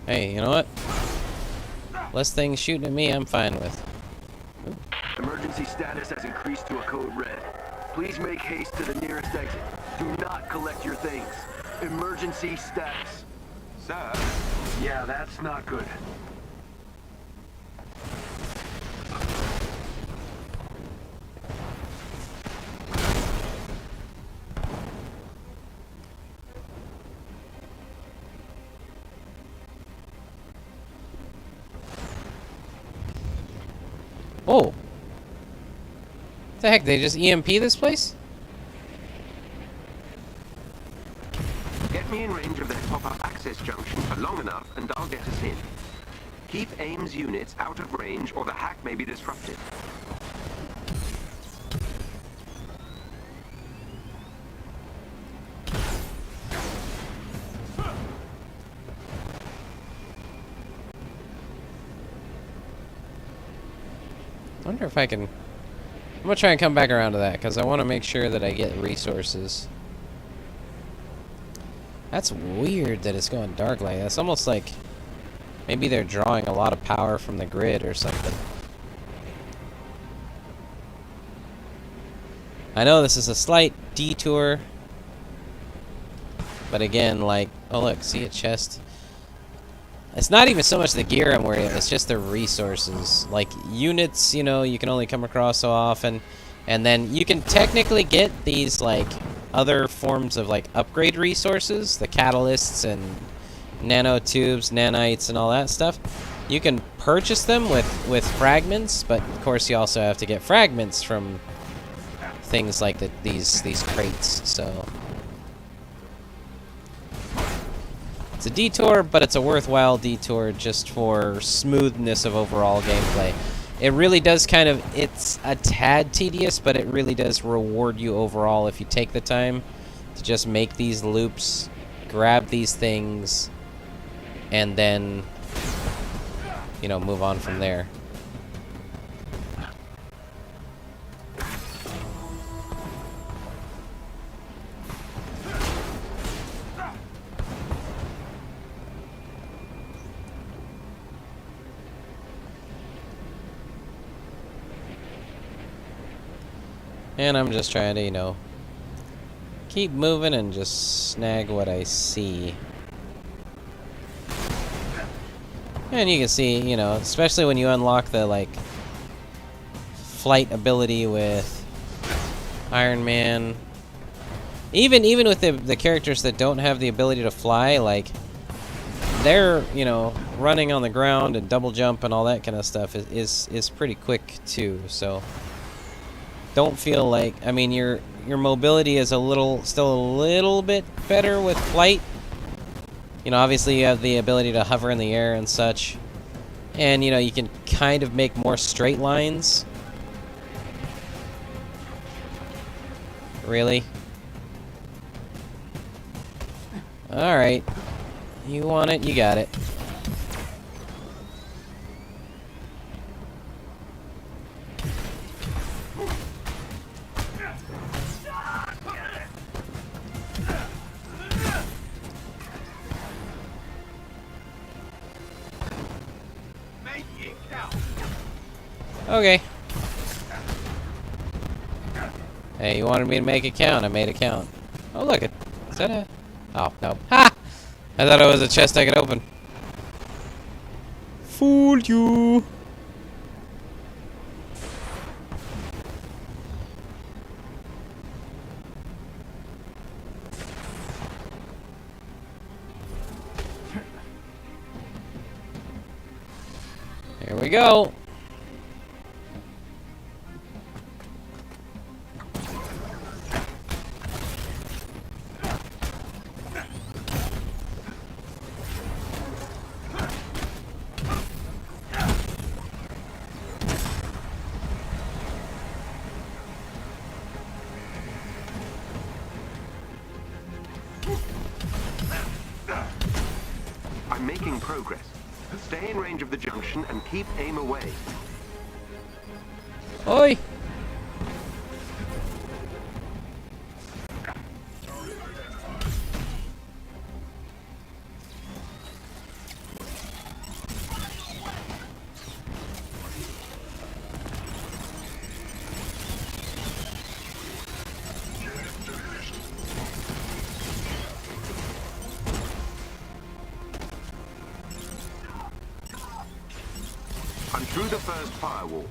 Hey, you know what? Less things shooting at me, I'm fine with. Emergency status has increased to a code red. Please make haste to the nearest exit. Do not collect your things. Emergency status. Sir, Yeah, that's not good. Oh! The heck, they just EMP this place? get me in range of their pop-up access junction for long enough and I'll get us in. Keep AIM's units out of range or the hack may be disrupted. I wonder if I can I'm gonna try and come back around to that because I want to make sure that I get resources. That's weird that it's going dark like that. It's almost like maybe they're drawing a lot of power from the grid or something. I know this is a slight detour, but again, like, oh look, see a chest. It's not even so much the gear I'm worried about, it's just the resources. Like, units, you know, you can only come across so often. And then you can technically get these, like, other forms of, like, upgrade resources. The catalysts and nanotubes, nanites, and all that stuff. You can purchase them with fragments, but of course you also have to get fragments from things like these crates, so... It's a detour, but it's a worthwhile detour just for smoothness of overall gameplay. It really does kind of, it's a tad tedious, but it really does reward you overall if you take the time to just make these loops, grab these things, and then, you know, move on from there. And I'm just trying to, you know, keep moving and just snag what I see. And you can see, you know, especially when you unlock the, like, flight ability with Iron Man. Even with the characters that don't have the ability to fly, like, they're, you know, running on the ground and double jump and all that kind of stuff is pretty quick too, so... Don't feel like, I mean, your mobility is still a little bit better with flight. You know, obviously you have the ability to hover in the air and such. And, you know, you can kind of make more straight lines. Really? Alright. You want it, you got it. Okay. Hey, you wanted me to make it count. I made it count. Oh, look. Is that a... Oh, no. Ha! I thought it was a chest I could open. Fooled you. Here we go. I'm making progress. Stay in range of the junction and keep aim away. Oi! I'm through the first firewall.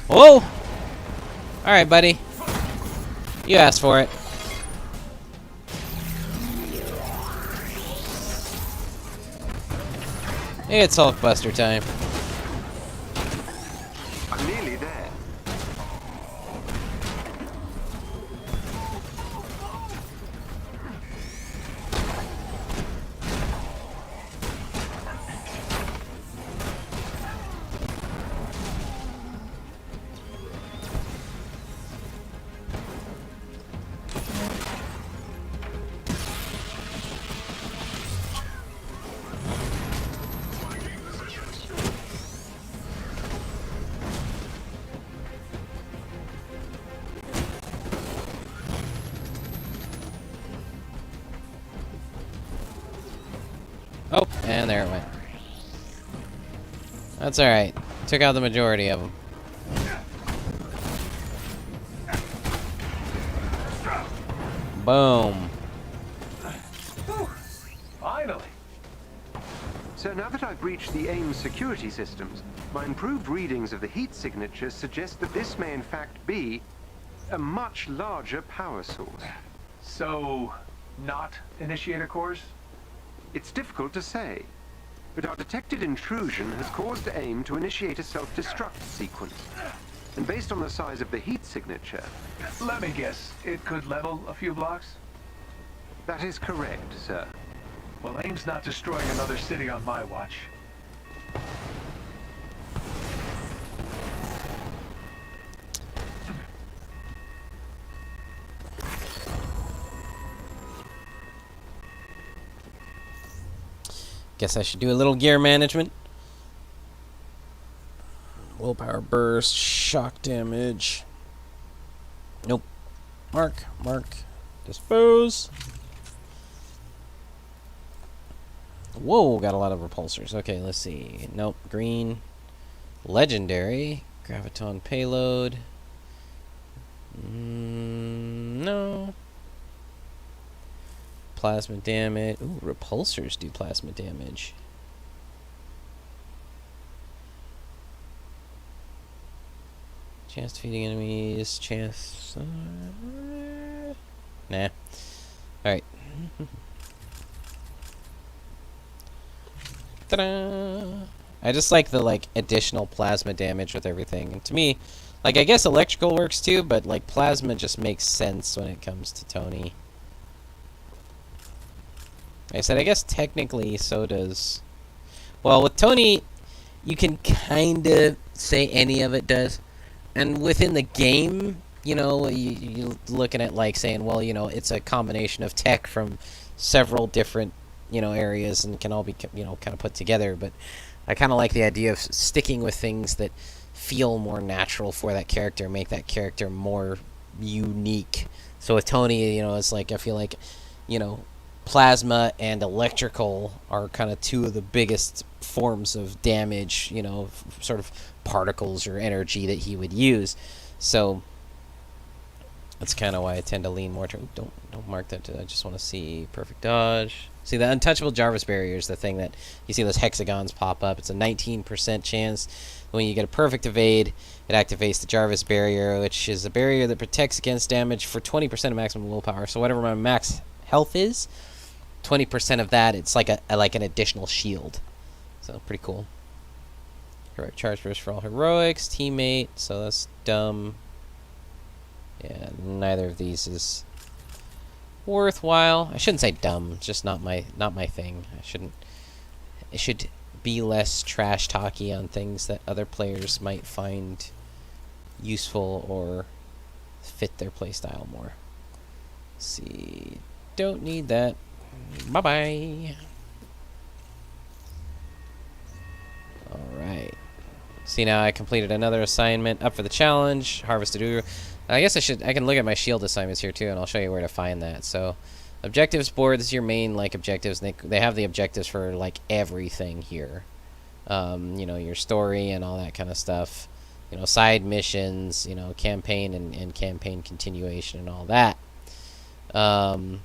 Whoa! Alright, buddy. You asked for it. It's Hulkbuster time. I'm nearly there. there it went. That's alright. Took out the majority of them. Boom. Finally. So now that I've breached the AIM security systems, my improved readings of the heat signatures suggest that this may in fact be a much larger power source. So, not initiator cores? It's difficult to say, but our detected intrusion has caused AIM to initiate a self-destruct sequence. And based on the size of the heat signature... Let me guess, it could level a few blocks? That is correct, sir. Well, AIM's not destroying another city on my watch. Guess I should do a little gear management. Willpower burst, shock damage. Nope. Mark, dispose. Whoa, got a lot of repulsors. Okay, let's see. Nope, green. Legendary. Graviton payload. No. Plasma damage. Ooh, repulsors do plasma damage. Chance defeating enemies. Chance. Nah. Alright. Ta-da! I just like the additional plasma damage with everything. And to me, I guess electrical works too, but plasma just makes sense when it comes to Tony. Like I said, I guess technically so does. Well, with Tony, you can kind of say any of it does. And within the game, you're looking at saying, well, it's a combination of tech from several different, areas and can all be, kind of put together. But I kind of like the idea of sticking with things that feel more natural for that character, make that character more unique. So with Tony, it's I feel like, plasma and electrical are kind of two of the biggest forms of damage, sort of particles or energy that he would use. So that's kind of why I tend to lean more to... Don't mark that. I just want to see perfect dodge. See, the untouchable Jarvis barrier is the thing that you see those hexagons pop up. It's a 19% chance. When you get a perfect evade, it activates the Jarvis barrier, which is a barrier that protects against damage for 20% of maximum willpower. So whatever my max health is, 20% of that, it's like an additional shield. So pretty cool. Heroic charge burst for all heroics. Teammate, so that's dumb. Yeah, neither of these is worthwhile. I shouldn't say dumb, just not my thing. It should be less trash talky on things that other players might find useful or fit their playstyle more. Let's see. Don't need that. Bye-bye. Alright. See, now I completed another assignment. Up for the challenge. Harvested Uru. I guess I can look at my shield assignments here too, and I'll show you where to find that. So, objectives board, this is your main, objectives. They have the objectives for, everything here. Your story and all that kind of stuff. Side missions, campaign and campaign continuation and all that. But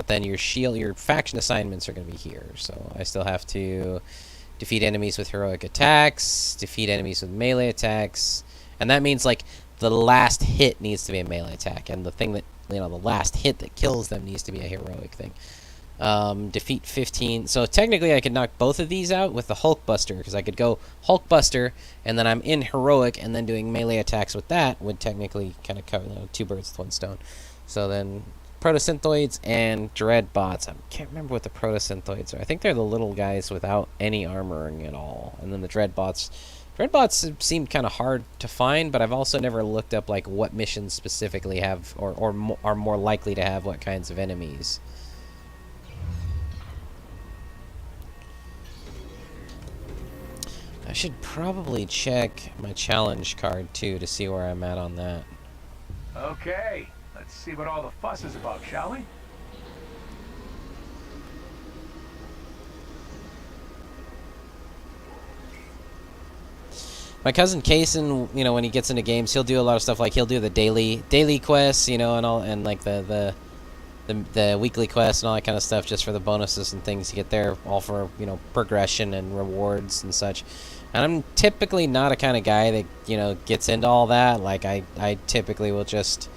then your faction assignments are going to be here. So I still have to defeat enemies with heroic attacks, defeat enemies with melee attacks, and that means the last hit needs to be a melee attack, and the thing that the last hit that kills them needs to be a heroic thing. Defeat 15. So technically I could knock both of these out with the Hulkbuster, because I could go Hulkbuster and then I'm in heroic, and then doing melee attacks with that would technically kind of cover two birds with one stone. So then Protosynthoids and Dreadbots. I can't remember what the Protosynthoids are. I think they're the little guys without any armoring at all. And then the Dreadbots. Dreadbots seem kind of hard to find, but I've also never looked up what missions specifically have or are more likely to have what kinds of enemies. I should probably check my challenge card too to see where I'm at on that. Okay, let's see what all the fuss is about, shall we? My cousin Kason, you know, when he gets into games, he'll do a lot of stuff like he'll do the daily quests, you know, and all, and like the weekly quests and all that kind of stuff, just for the bonuses and things you get there, all for, you know, progression and rewards and such. And I'm typically not a kind of guy that, you know, gets into all that. Like I typically will just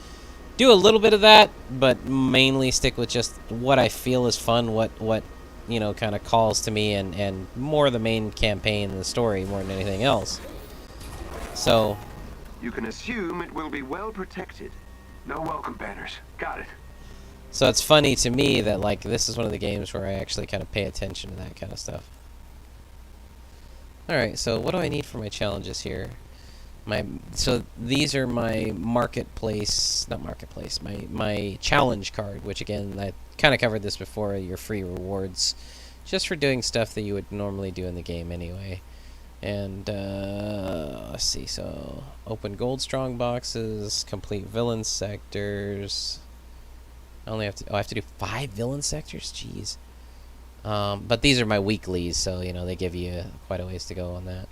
do a little bit of that, but mainly stick with just what I feel is fun, what you know, kind of calls to me, and more the main campaign and the story more than anything else. So You can assume it will be well protected. No welcome banners. Got it. so it's funny to me that, like, this is one of the games where I actually kind of pay attention to that kind of stuff. Alright, so what do I need for my challenges here? So these are my marketplace, not marketplace, my challenge card, which again, I kind of covered this before, your free rewards, just for doing stuff that you would normally do in the game anyway. And let's see, so open gold strong boxes, complete villain sectors. I only have to, I have to do 5 villain sectors? Jeez. But these are my weeklies, so, you know, they give you quite a ways to go on that.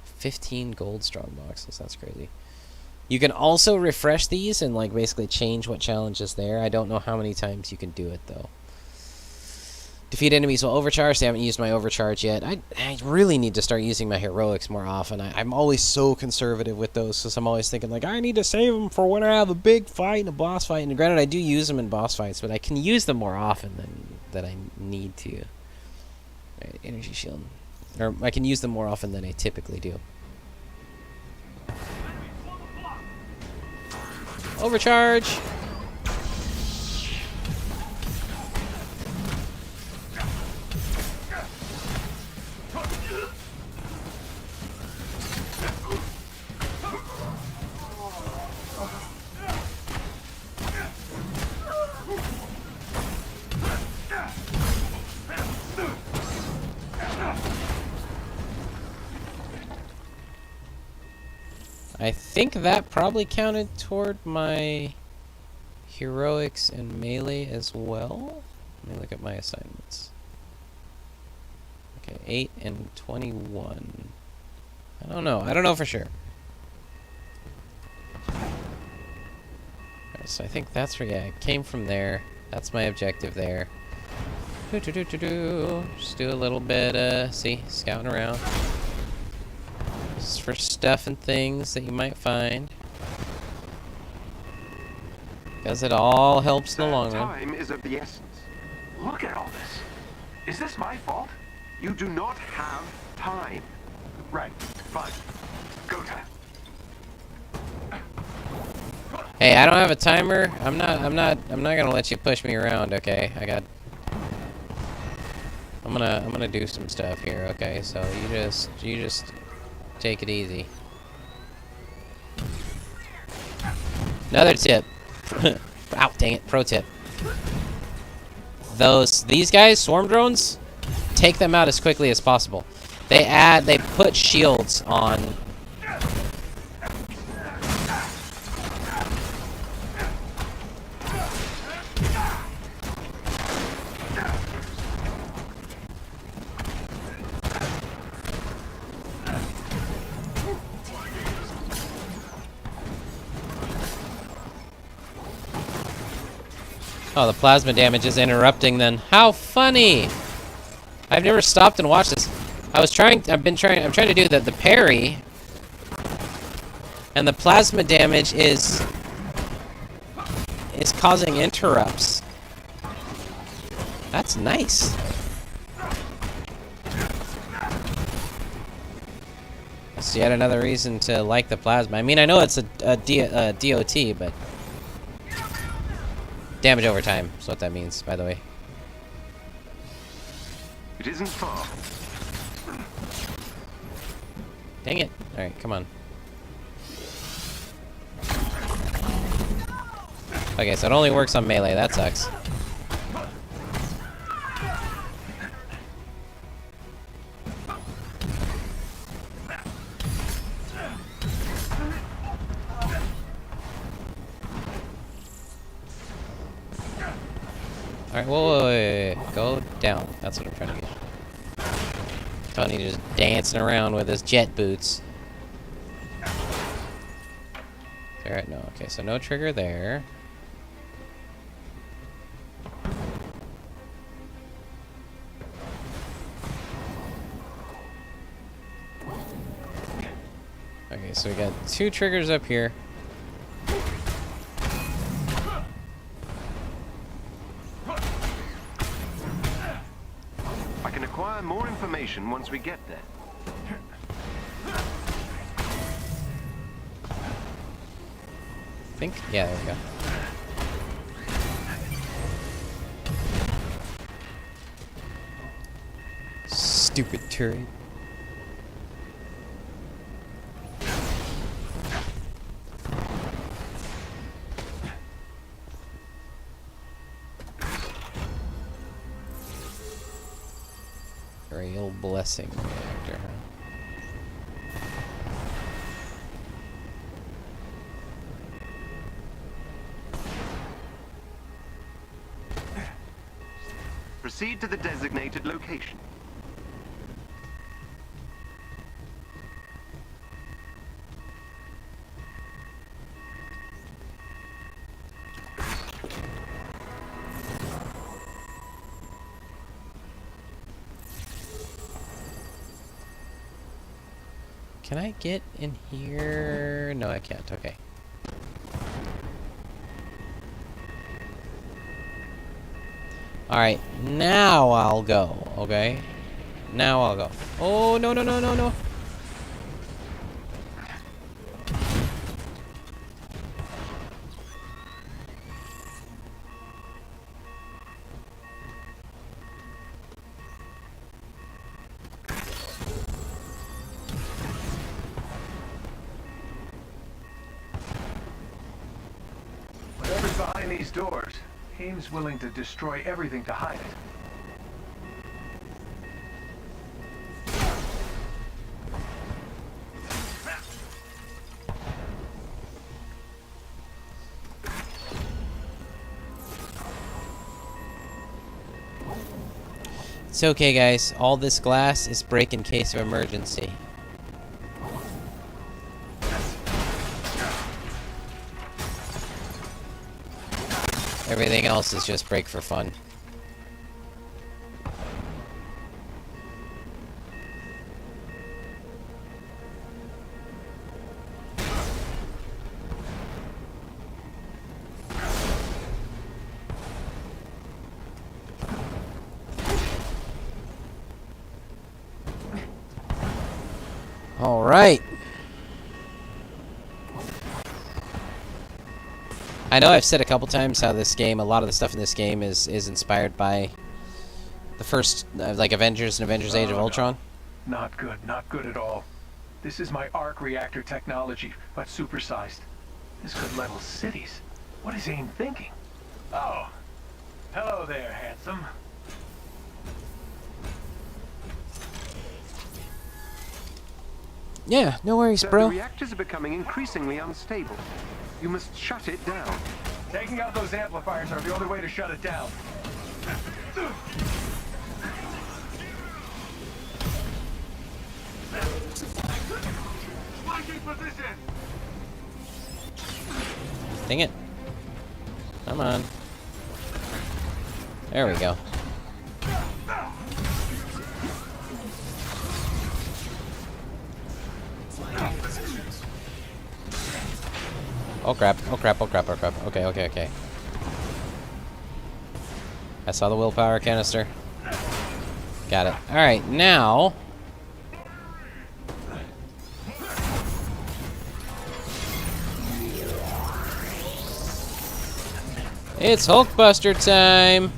15 gold strong boxes, that's crazy. You can also refresh these and, like, basically change what challenge is there. I don't know how many times you can do it, though. Defeat enemies while overcharged. I haven't used my overcharge yet. I really need to start using my heroics more often. I'm always so conservative with those, so I'm always thinking, like, I need to save them for when I have a big fight and a boss fight. And granted, I do use them in boss fights, but I can use them more often than I need to. Right, energy shield. Or I can use them more often than I typically do. Overcharge! I think that probably counted toward my heroics and melee as well. Let me look at my assignments. Okay, 8 and 21. I don't know. I don't know for sure. Alright, so I think that's where, yeah, it came from there. That's my objective there. Just do a little bit, see, scouting around. Just for stuff and things that you might find. Because it all helps in the long run. Time is of the essence. Look at all this. Is this my fault? You do not have time. Right. Fine. Go time. Hey, I don't have a timer. I'm not gonna let you push me around, okay? I'm gonna do some stuff here, okay? So you just take it easy. Another tip. Ow, dang it. Pro tip. These guys, swarm drones, take them out as quickly as possible. They put shields on. Oh, the plasma damage is interrupting then. How funny! I've never stopped and watched this. I'm trying to do the parry. And the plasma damage is causing interrupts. That's nice. That's yet another reason to like the plasma. I mean, I know it's a DOT, but damage over time is what that means, by the way. It isn't far. Dang it. Alright, come on. Okay, so it only works on melee. That sucks. Alright, wait. Go down. That's what I'm trying to get. Tony just dancing around with his jet boots. Alright, no. Okay, so no trigger there. Okay, so we got 2 triggers up here. I can acquire more information once we get there. I think. Yeah, there we go. Stupid turret. Rail blessing reactor, huh? Proceed to the designated location. Can I get in here? No, I can't. Okay. Alright, now I'll go, okay? Now I'll go. Oh, no, no, no, no, no. Whatever's behind these doors, AIM's willing to destroy everything to hide it. It's okay, guys. All this glass is break in case of emergency. Everything else is just break for fun. All right. I know I've said a couple times how this game, a lot of the stuff in this game is inspired by the first, like, Avengers and Avengers Age of Ultron. Not good at all. This is my arc reactor technology, but supersized. This could level cities. What is AIM thinking? Oh, hello there, handsome. Yeah, no worries, Sir, bro. the reactors are becoming increasingly unstable. You must shut it down. Taking out those amplifiers are the only way to shut it down. Dang it. Come on. There we go. Oh crap, oh crap, oh crap, oh crap. Okay, okay, okay. I saw the willpower canister. Got it. Alright, now... it's Hulkbuster time!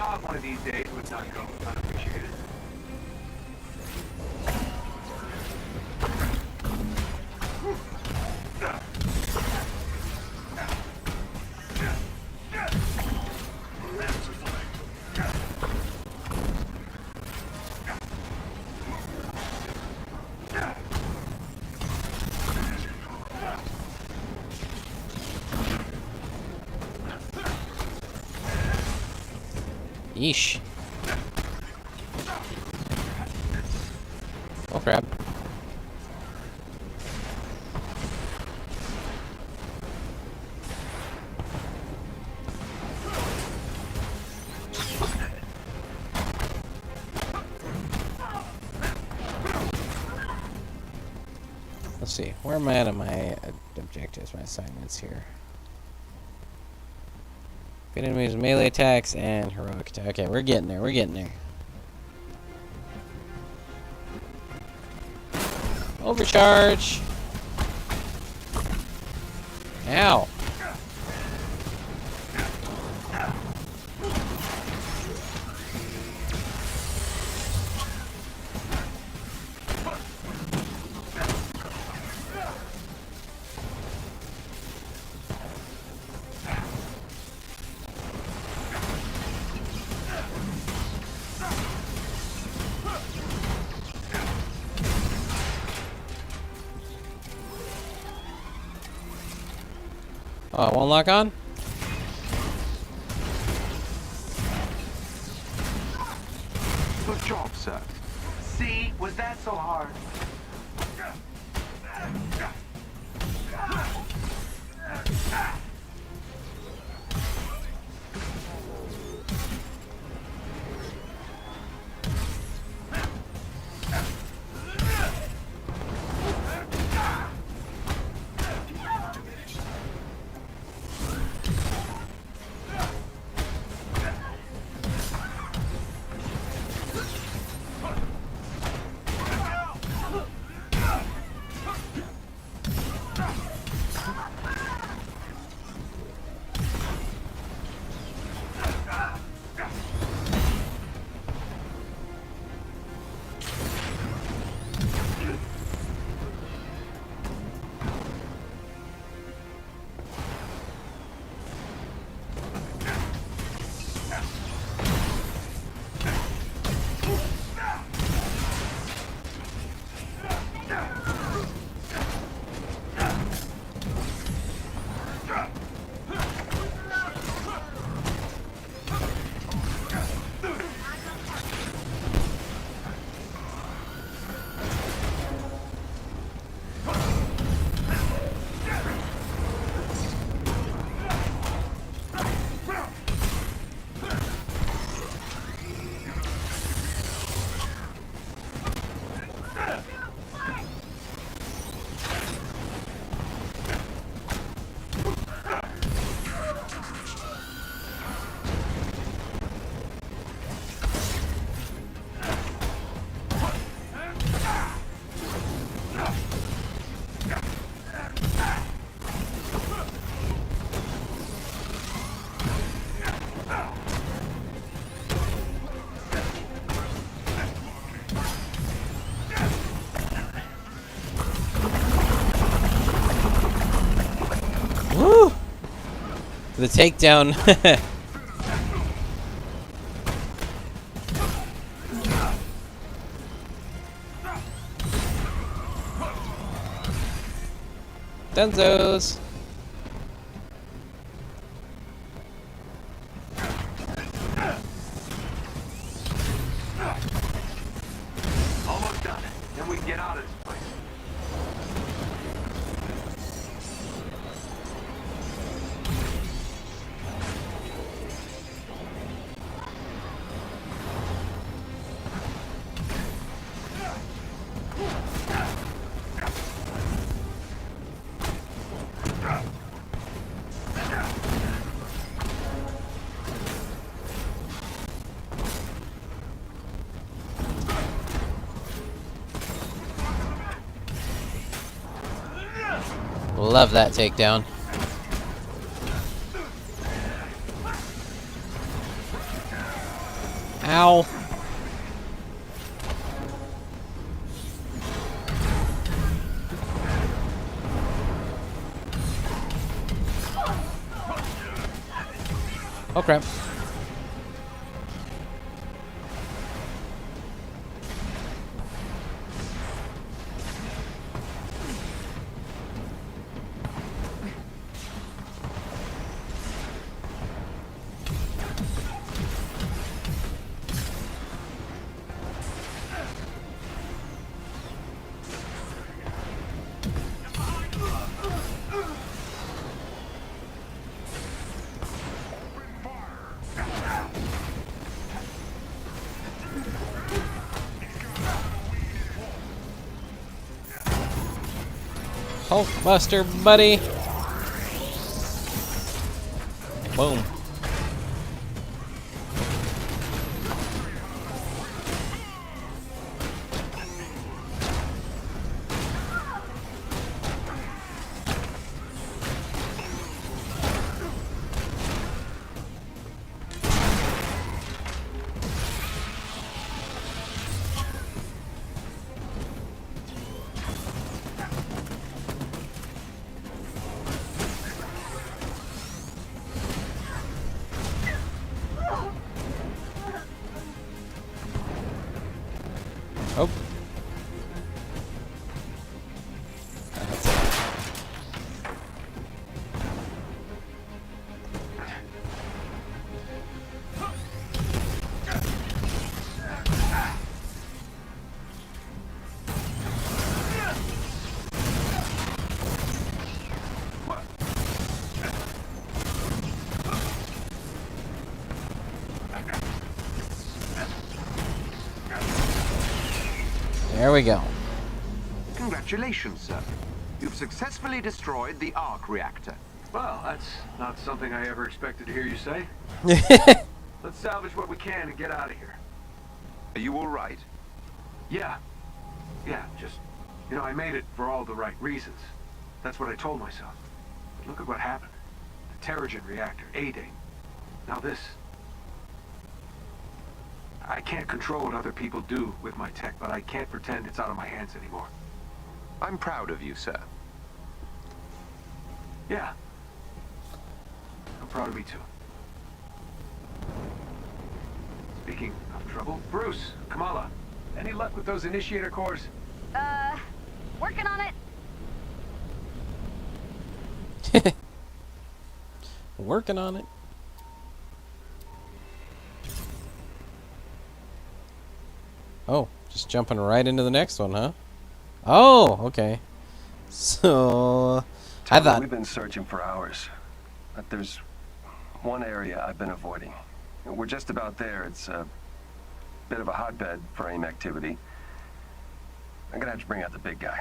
shot one of these days would not go unappreciated. Yeesh. Oh crap. Let's see, where am I at on my objectives, my assignments here? Good enemies, melee attacks, and heroic attack. Okay, we're getting there, we're getting there. Overcharge! Ow! Oh, it won't lock on? Good job, sir. See, was that so hard? Woo! The takedown. Denzos. Almost done. Then we can get out of this place. Love that takedown. Ow. Oh crap. Hulkbuster, buddy. Boom. Oh. That's it. There we go. Congratulations, sir. You've successfully destroyed the arc reactor. Well, that's not something I ever expected to hear you say. Let's salvage what we can and get out of here. Are you all right? Yeah. Yeah, just, I made it for all the right reasons. That's what I told myself. But look at what happened. The Terrigen reactor, A-Day. Now this. I can't control what other people do with my tech, but I can't pretend it's out of my hands anymore. I'm proud of you, sir. Yeah. I'm proud of me too. Speaking of trouble, Bruce, Kamala, any luck with those initiator cores? Working on it. Working on it. Oh, just jumping right into the next one, huh? Oh, okay. So, I thought... We've been searching for hours, but there's one area I've been avoiding. We're just about there. It's a bit of a hotbed for AIM activity. I'm gonna have to bring out the big guy.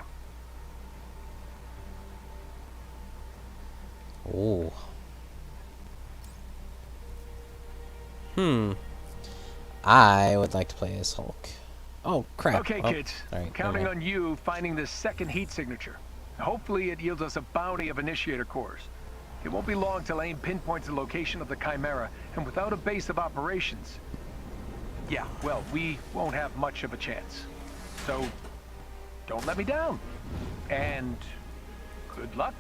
Oh. I would like to play as Hulk. Oh, crap. Okay, Oh, kids. all right, Counting never mind. on you finding this second heat signature. Hopefully it yields us a bounty of initiator cores. It won't be long till AIM pinpoints the location of the Chimera, and without a base of operations... Yeah, well, we won't have much of a chance. So, don't let me down. And... good luck.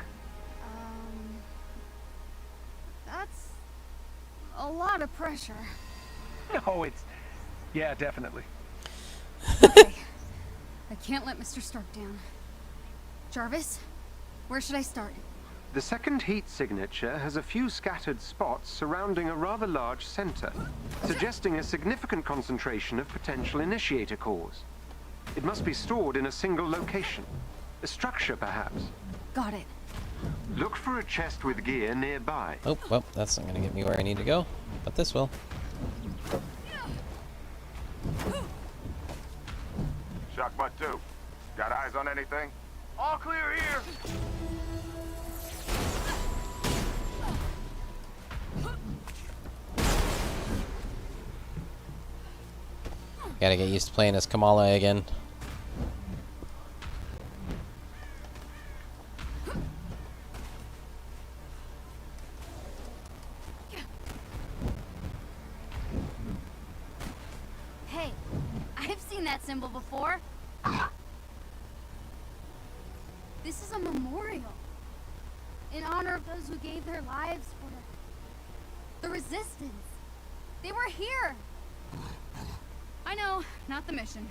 That's a lot of pressure. No, it's... yeah, definitely. Okay. I can't let Mr. Stark down. Jarvis, where should I start? The second heat signature has a few scattered spots surrounding a rather large center, suggesting a significant concentration of potential initiator cores. It must be stored in a single location. A structure, perhaps. Got it. Look for a chest with gear nearby. Oh, well, that's not going to get me where I need to go, but this will. Shock butt 2. Got eyes on anything? All clear here! Gotta get used to playing as Kamala again. seen that symbol before. This is a memorial in honor of those who gave their lives for the resistance. They were here. I know, not the mission.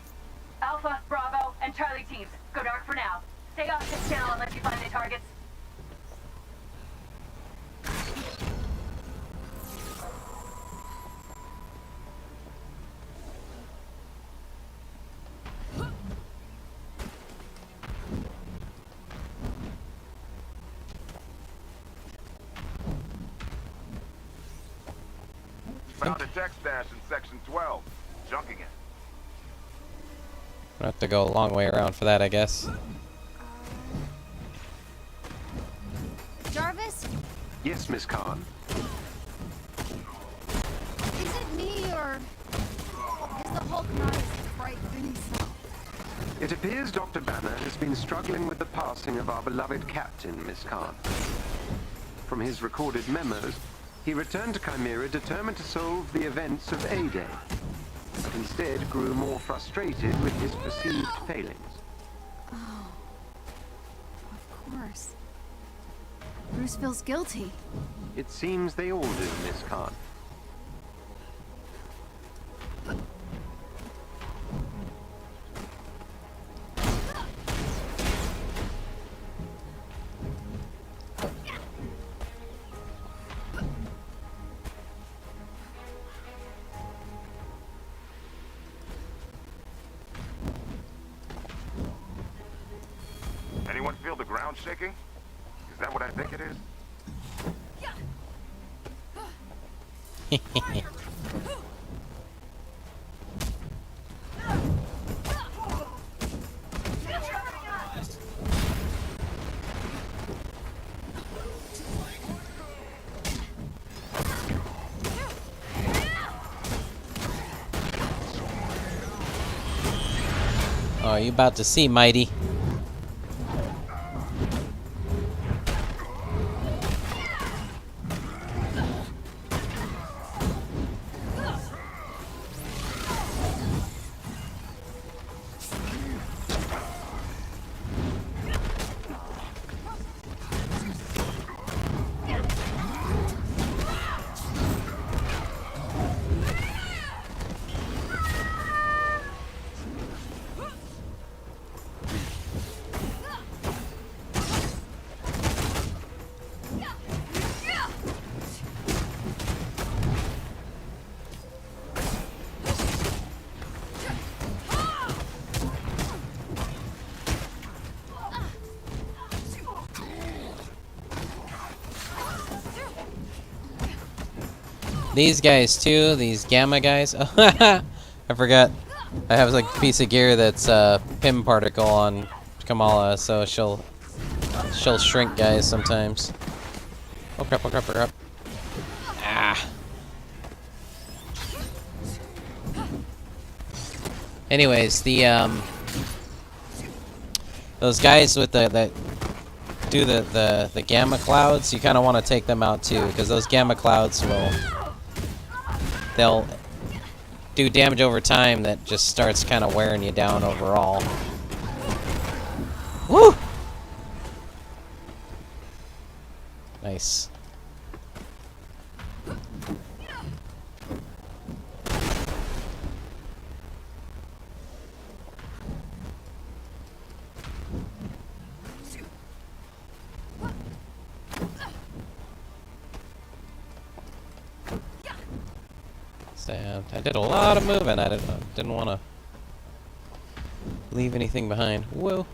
Alpha, Bravo, and Charlie teams, go dark for now. Stay off this channel unless you find the targets. Found a tech stash in section 12. Junking it. I have to go a long way around for that, I guess. Jarvis, Yes, Miss Khan. is it me or is the Hulk not as frightening? It appears Dr. Banner has been struggling with the passing of our beloved captain, Miss Khan. From his recorded memos, he returned to Chimera determined to solve the events of A-Day, but instead grew more frustrated with his perceived failings. Oh, of course. Bruce feels guilty. It seems they all do, Miss Khan. Anyone feel the ground shaking? Is that what I think it is? Oh, you about to see, Mighty. These guys too, these gamma guys. I forgot. I have like a piece of gear that's PIM particle on Kamala, so she'll shrink guys sometimes. Oh crap! Oh crap! Oh crap! Ah. Anyways, the those guys with that do the gamma clouds, you kind of want to take them out too, because those gamma clouds they'll do damage over time that just starts kind of wearing you down overall. Woo! Nice. I did a lot of moving. I didn't want to leave anything behind. Whoa.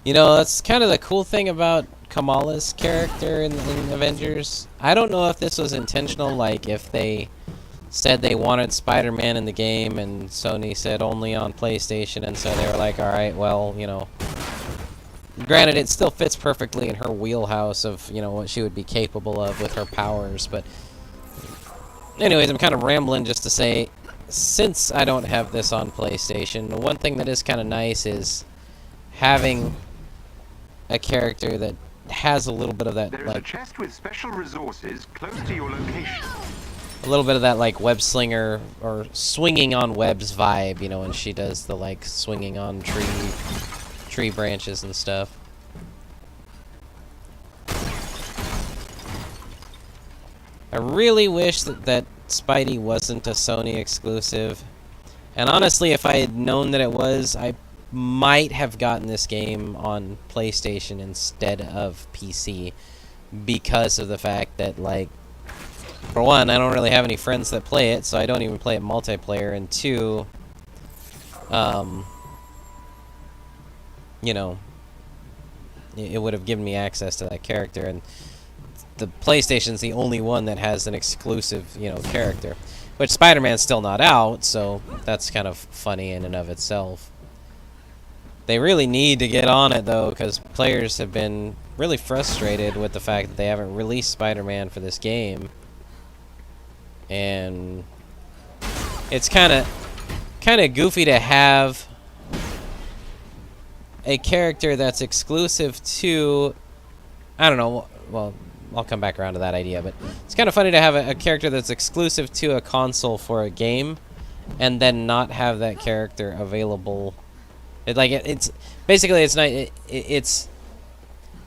You know, that's kind of the cool thing about Kamala's character in Avengers. I don't know if this was intentional, like if they said they wanted Spider-Man in the game and Sony said only on PlayStation, and so they were like, alright, well, you know. Granted, it still fits perfectly in her wheelhouse of, you know, what she would be capable of with her powers, but anyways, I'm kind of rambling just to say, since I don't have this on PlayStation, one thing that is kind of nice is having a character that has a little bit of that, There is a like, chest with special resources close to your location. a little bit of that, like, web slinger or swinging on webs vibe, you know, when she does the, like, swinging on tree branches and stuff. I really wish that Spidey wasn't a Sony exclusive. And honestly, if I had known that it was, I might have gotten this game on PlayStation instead of PC. Because of the fact that, like, for one, I don't really have any friends that play it, so I don't even play it multiplayer. And two, you know, it would have given me access to that character. And the PlayStation's the only one that has an exclusive, you know, character. Which Spider-Man's still not out, so that's kind of funny in and of itself. They really need to get on it, though, because players have been really frustrated with the fact that they haven't released Spider-Man for this game. And it's kind of goofy to have a character that's exclusive to, I don't know, well, I'll come back around to that idea, but it's kind of funny to have a character that's exclusive to a console for a game, and then not have that character available. It's basically it's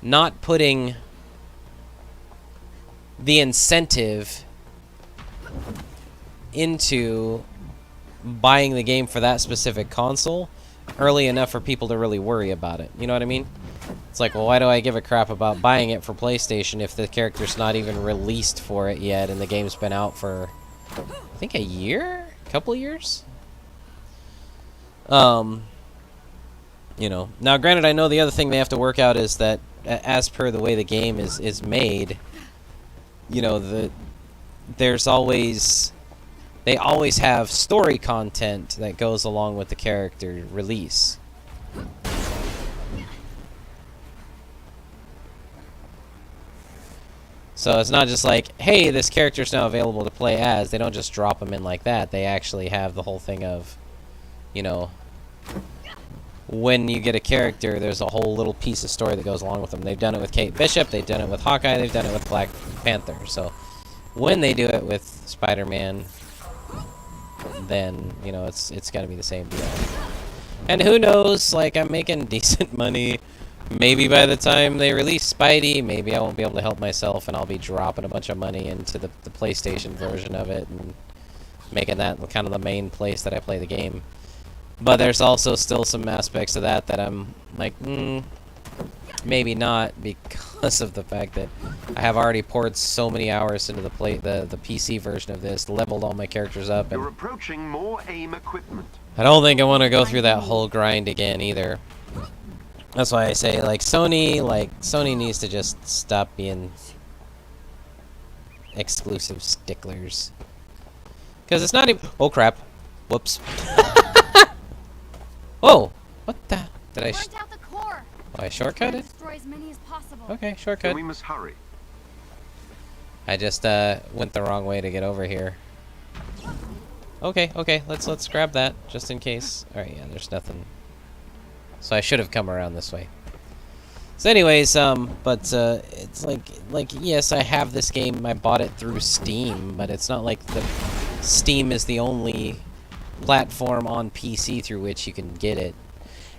not putting the incentive into buying the game for that specific console early enough for people to really worry about it. You know what I mean? It's like, well, why do I give a crap about buying it for PlayStation if the character's not even released for it yet and the game's been out for, I think, a year? A couple years? You know. Now, granted, I know the other thing they have to work out is that, as per the way the game is made, you know, there's always... They always have story content that goes along with the character release. So it's not just like, hey, this character's now available to play as. They don't just drop them in like that. They actually have the whole thing of, you know, when you get a character, there's a whole little piece of story that goes along with them. They've done it with Kate Bishop. They've done it with Hawkeye. They've done it with Black Panther. So when they do it with Spider-Man, then, you know, it's got to be the same deal. And who knows, like, I'm making decent money. Maybe by the time they release Spidey, maybe I won't be able to help myself and I'll be dropping a bunch of money into the PlayStation version of it and making that kind of the main place that I play the game. But there's also still some aspects of that I'm like, maybe not, because of the fact that I have already poured so many hours into the PC version of this, leveled all my characters up, and You're approaching more AIM equipment. I don't think I want to go through that whole grind again either. That's why I say, like, Sony needs to just stop being exclusive sticklers. Because it's not even... Oh, crap. Whoops. Whoa! What the... Did I... Burnt out the core. Oh, I shortcut it? Destroy as many as possible. Okay, shortcut. Then we must hurry. I just, went the wrong way to get over here. Okay, let's grab that, just in case. Alright, yeah, there's nothing... So I should have come around this way. So anyways, it's like, yes, I have this game, I bought it through Steam, but it's not like Steam is the only platform on PC through which you can get it.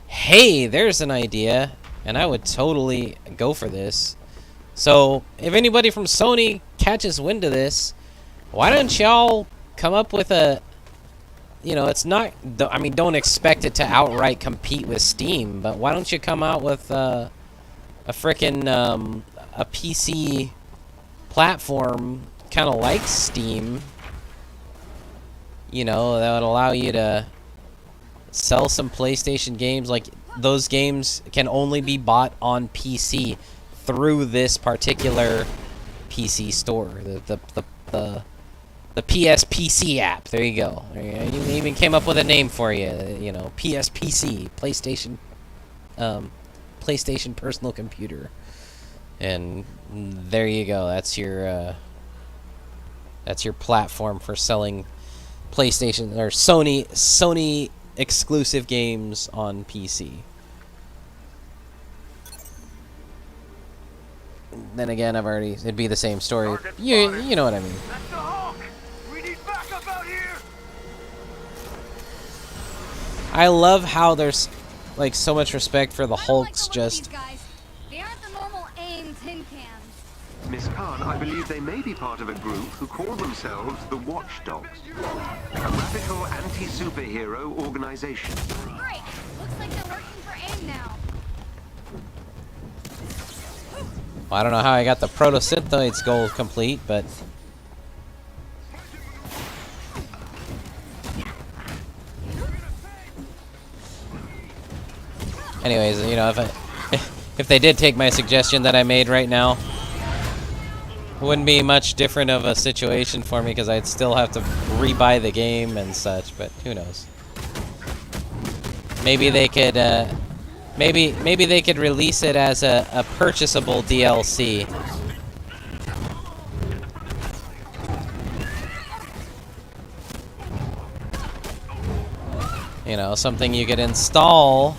Hey, there's an idea, and I would totally go for this. So, if anybody from Sony catches wind of this, why don't y'all come up with a... You know, it's not... I mean, don't expect it to outright compete with Steam, but why don't you come out with a frickin' a PC platform kind of like Steam, you know, that would allow you to sell some PlayStation games. Like, those games can only be bought on PC through this particular PC store, the PSPC app. There you go. You even came up with a name for you know, PSPC, PlayStation Personal Computer. And there you go. That's your platform for selling PlayStation or Sony exclusive games on PC. then again, it'd be the same story. You know what I mean. That's the Hulk! We need backup out here! I love how there's like so much respect for the Hulk's just. They aren't the normal AIM tin cans. Miss Khan, I believe they may be part of a group who call themselves the Watchdogs, a radical anti-superhero organization. Great. Looks like they're working for AIM now. Well, I don't know how I got the Proto-Synthoids goal complete, but. Anyways, you know, if they did take my suggestion that I made right now, it wouldn't be much different of a situation for me because I'd still have to rebuy the game and such. But who knows? Maybe they could, maybe they could release it as a purchasable DLC. You know, something you could install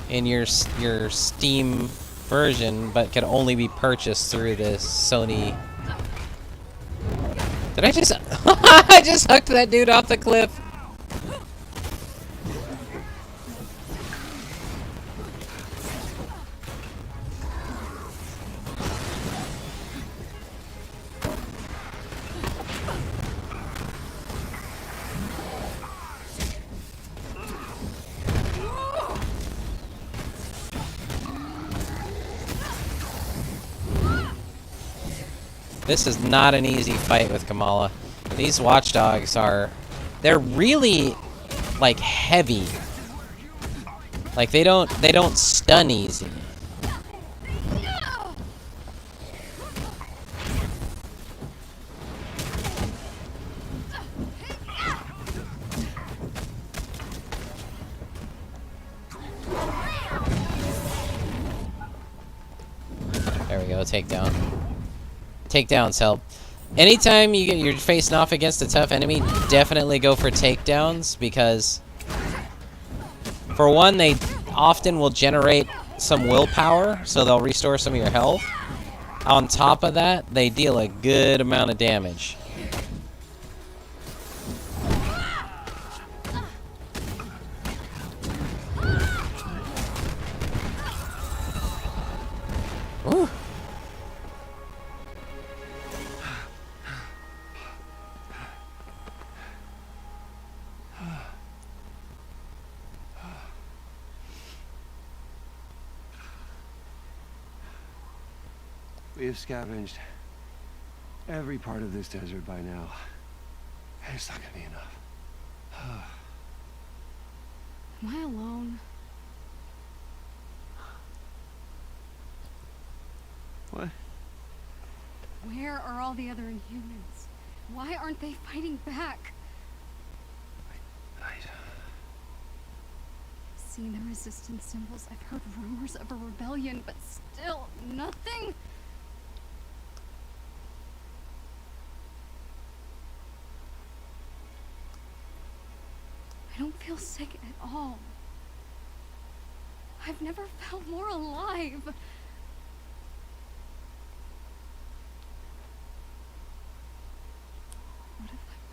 in your Steam version, but can only be purchased through this Sony. Did I just? I just hucked that dude off the cliff. This is not an easy fight with Kamala. These watchdogs they're really like heavy. Like they don't stun easy. There we go, takedown. Takedowns help. Anytime you're facing off against a tough enemy, definitely go for takedowns because, for one, they often will generate some willpower, so they'll restore some of your health. On top of that, they deal a good amount of damage. Ooh. We have scavenged every part of this desert by now. It's not gonna be enough. Am I alone? What? Where are all the other Inhumans? Why aren't they fighting back? Seen the resistance symbols. I've heard rumors of a rebellion, but still nothing. I don't feel sick at all. I've never felt more alive. What if I'm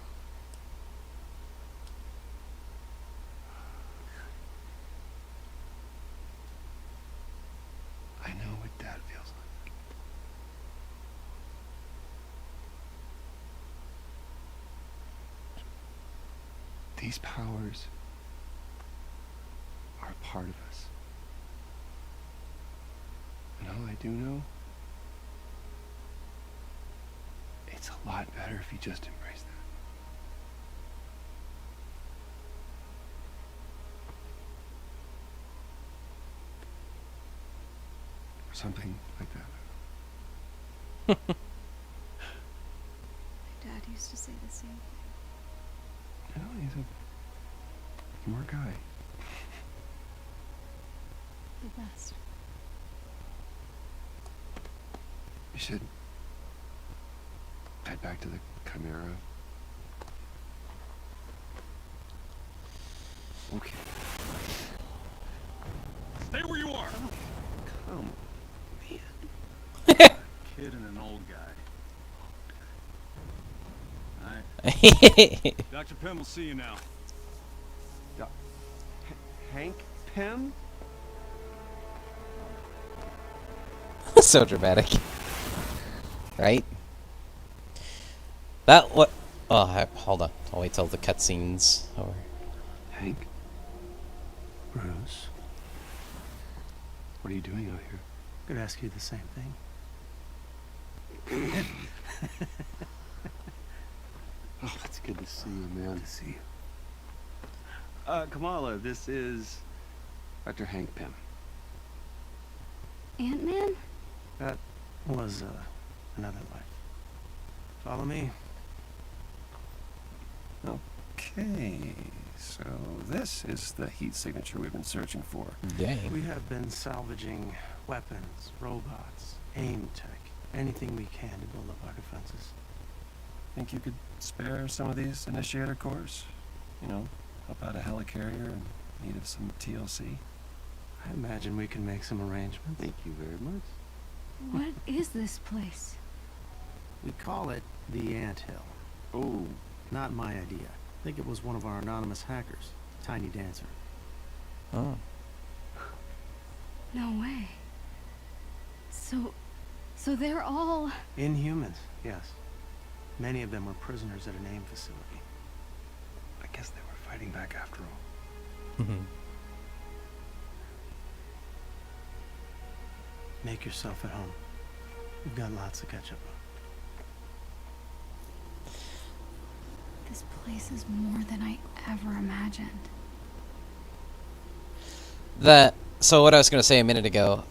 wrong? I know what Dad feels like. These powers are a part of us. And all I do know, it's a lot better if you just embrace that. Or something like that. My dad used to say the same thing. You know, he's a smart guy. The best. You should head back to the Chimera. Okay. Stay where you are! Come, man. Dr. Pym will see you now. Hank Pym? So dramatic. Right? That what? Oh, hold on. I'll wait till the cutscene's over. Hank? Bruce? What are you doing out here? Could ask you the same thing. Oh, it's good to see you, man. Good to see you. Kamala, this is Dr. Hank Pym. Ant-Man? That was another life. Follow me. Okay, so this is the heat signature we've been searching for. Dang. We have been salvaging weapons, robots, aim tech, anything we can to build up our defenses. Think you could spare some of these initiator cores? You know, help out a helicarrier in need of some TLC? I imagine we can make some arrangements. Thank you very much. What is this place? We call it the Anthill. Oh, Not my idea. I think it was one of our anonymous hackers, Tiny Dancer. Oh. No way. So they're all... Inhumans, yes. Many of them were prisoners at an AIM facility. I guess they were fighting back after all. Make yourself at home. We've got lots to catch up on. This place is more than I ever imagined. So what I was going to say a minute ago,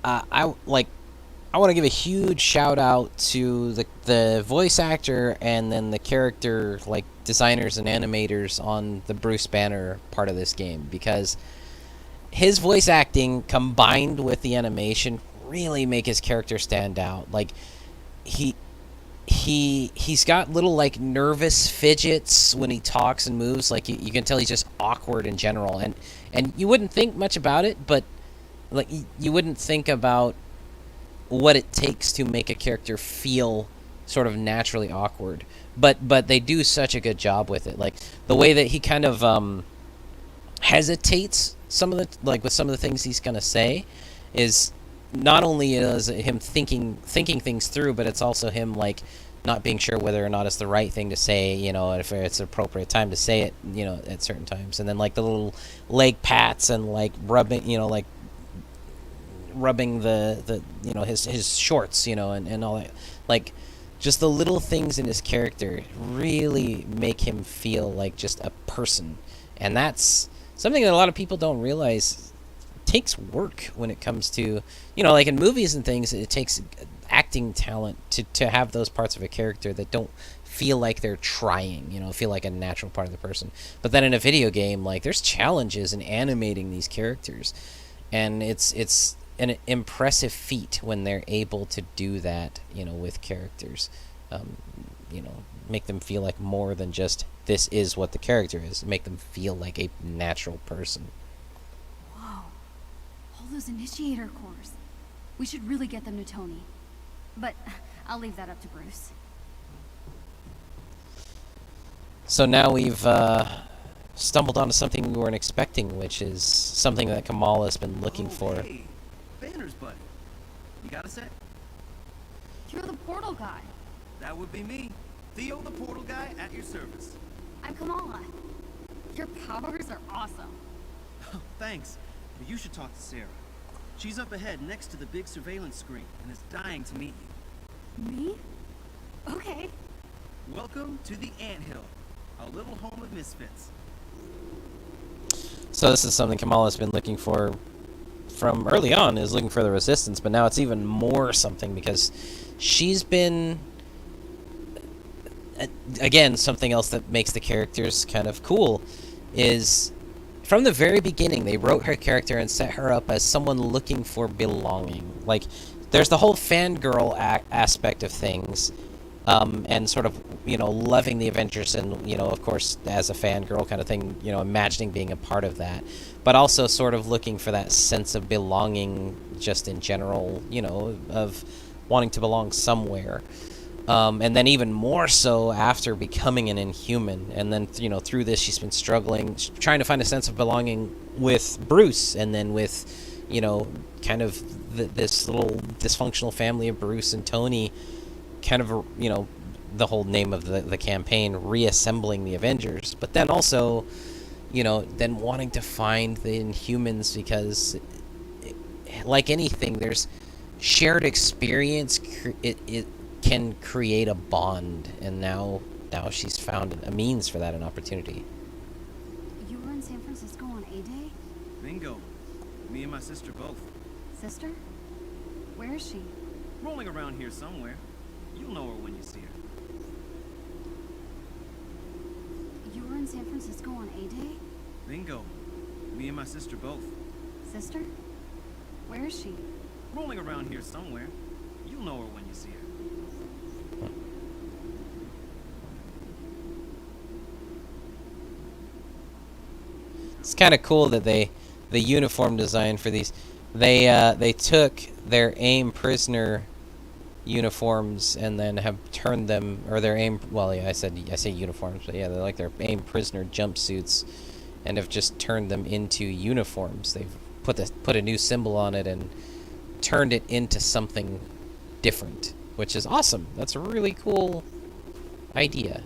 I want to give a huge shout out to the voice actor and then the character designers and animators on the Bruce Banner part of this game, because his voice acting combined with the animation really make his character stand out. He's got little nervous fidgets when he talks and moves. You can tell he's just awkward in general, and you wouldn't think much about it, but you wouldn't think about what it takes to make a character feel sort of naturally awkward. But they do such a good job with it. The way that he kind of hesitates with some of the things he's gonna say is not only is him thinking things through, but it's also him not being sure whether or not it's the right thing to say, if it's an appropriate time to say it, at certain times. And then the little leg pats and rubbing, rubbing the his shorts, and all that. Just the little things in his character really make him feel like just a person. And that's something that a lot of people don't realize takes work when it comes to, in movies and things, it takes acting talent to have those parts of a character that don't feel like they're trying, feel like a natural part of the person. But then in a video game, there's challenges in animating these characters, and it's an impressive feat when they're able to do that, with characters, make them feel like more than just this is what the character is, make them feel like a natural person. Whoa. All those initiator cores. We should really get them to Tony. But I'll leave that up to Bruce. So now we've stumbled onto something we weren't expecting, which is something that Kamala's been looking for. Hey, Banner's buddy. You got a sec? You're the portal guy. That would be me. Theo, the portal guy, at your service. I'm Kamala. Your powers are awesome. Oh, thanks. But you should talk to Sarah. She's up ahead next to the big surveillance screen and is dying to meet you. Me? Okay. Welcome to the Anthill, a little home of misfits. So this is something Kamala's been looking for from early on, is looking for the Resistance, but now it's even more something because she's been... Again, something else that makes the characters kind of cool is from the very beginning they wrote her character and set her up as someone looking for belonging. There's the whole fangirl aspect of things, and sort of, loving the Avengers and, of course, as a fangirl kind of thing, imagining being a part of that. But also sort of looking for that sense of belonging just in general, of wanting to belong somewhere. And then even more so after becoming an Inhuman. And then, you know, through this, she's been struggling, trying to find a sense of belonging with Bruce, and then with, you know, kind of this little dysfunctional family of Bruce and Tony, kind of, you know, the whole name of the campaign, reassembling the Avengers. But then also, you know, then wanting to find the Inhumans, because, like anything, there's shared experience. It can create a bond, and now she's found a means for that, an opportunity. You were in San Francisco on A-Day? Bingo. Me and my sister both. Sister? Where is she? Rolling around here somewhere. You'll know her when you see her. You were in San Francisco on A-Day? Bingo. Me and my sister both. Sister? Where is she? Rolling around here somewhere. You'll know her when you see her. It's kind of cool that the uniform design for these, they took their AIM prisoner uniforms and then have turned them, or their AIM, well, yeah, I say uniforms, but yeah, they're like their AIM prisoner jumpsuits, and have just turned them into uniforms. They've put a new symbol on it and turned it into something different, which is awesome. That's a really cool idea.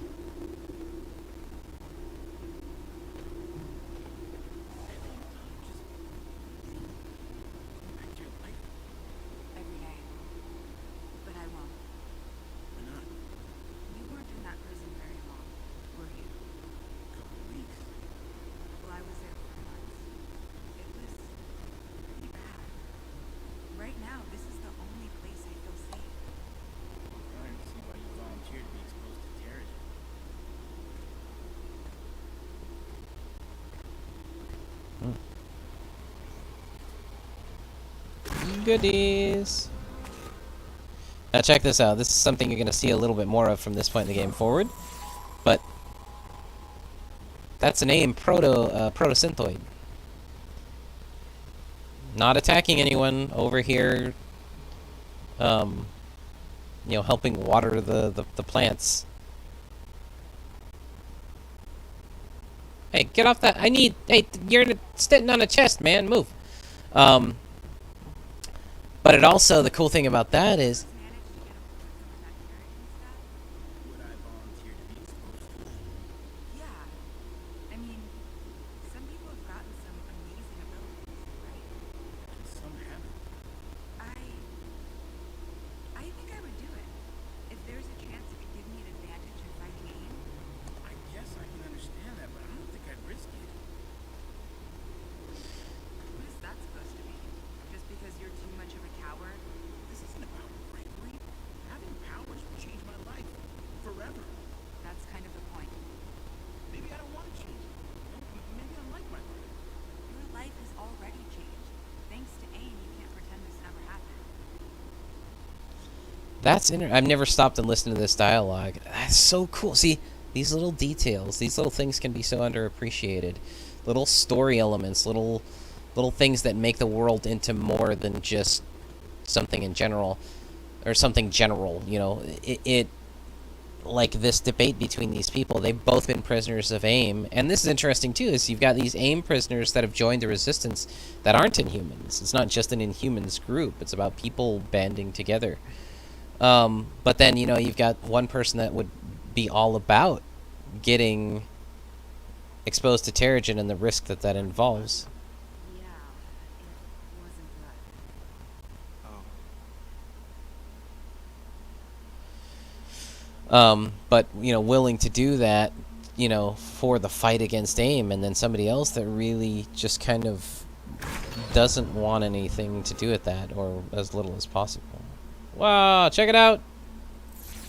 Goodies. Now check this out. This is something you're going to see a little bit more of from this point in the game forward. But that's an AIM proto-synthoid. Not attacking anyone over here. You know, helping water the plants. Hey, get off that! Hey, you're sitting on a chest, man. Move. But it also, the cool thing about that is, I've never stopped and listened to this dialogue. That's so cool. See, these little details, these little things can be so underappreciated. Little story elements, little things that make the world into more than just something in general, or something general. You know, it like this debate between these people. They've both been prisoners of AIM, and this is interesting too. Is you've got these AIM prisoners that have joined the Resistance that aren't Inhumans. It's not just an Inhumans group. It's about people banding together. But then, you know, you've got one person that would be all about getting exposed to Terrigen and the risk that involves. Yeah, it wasn't good. But, you know, willing to do that, you know, for the fight against AIM, and then somebody else that really just kind of doesn't want anything to do with that, or as little as possible. Wow, check it out!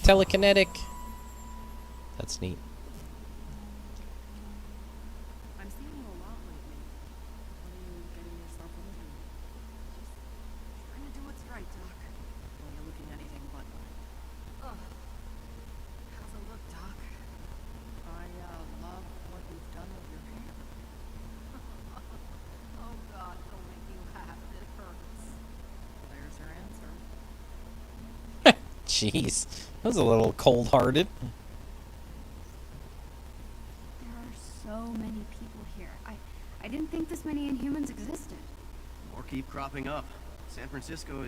Telekinetic. That's neat. I'm seeing you a lot lately. What are you getting yourself into? Just trying to do what's right, Doc. Well, you're looking anything but right. Ugh. How's it look, Doc? I love what you've done with your hair. Oh God, don't make me laugh. It hurts. There's your answer. Jeez, that was a little cold-hearted. There are so many people here. I didn't think this many Inhumans existed. More keep cropping up. San Francisco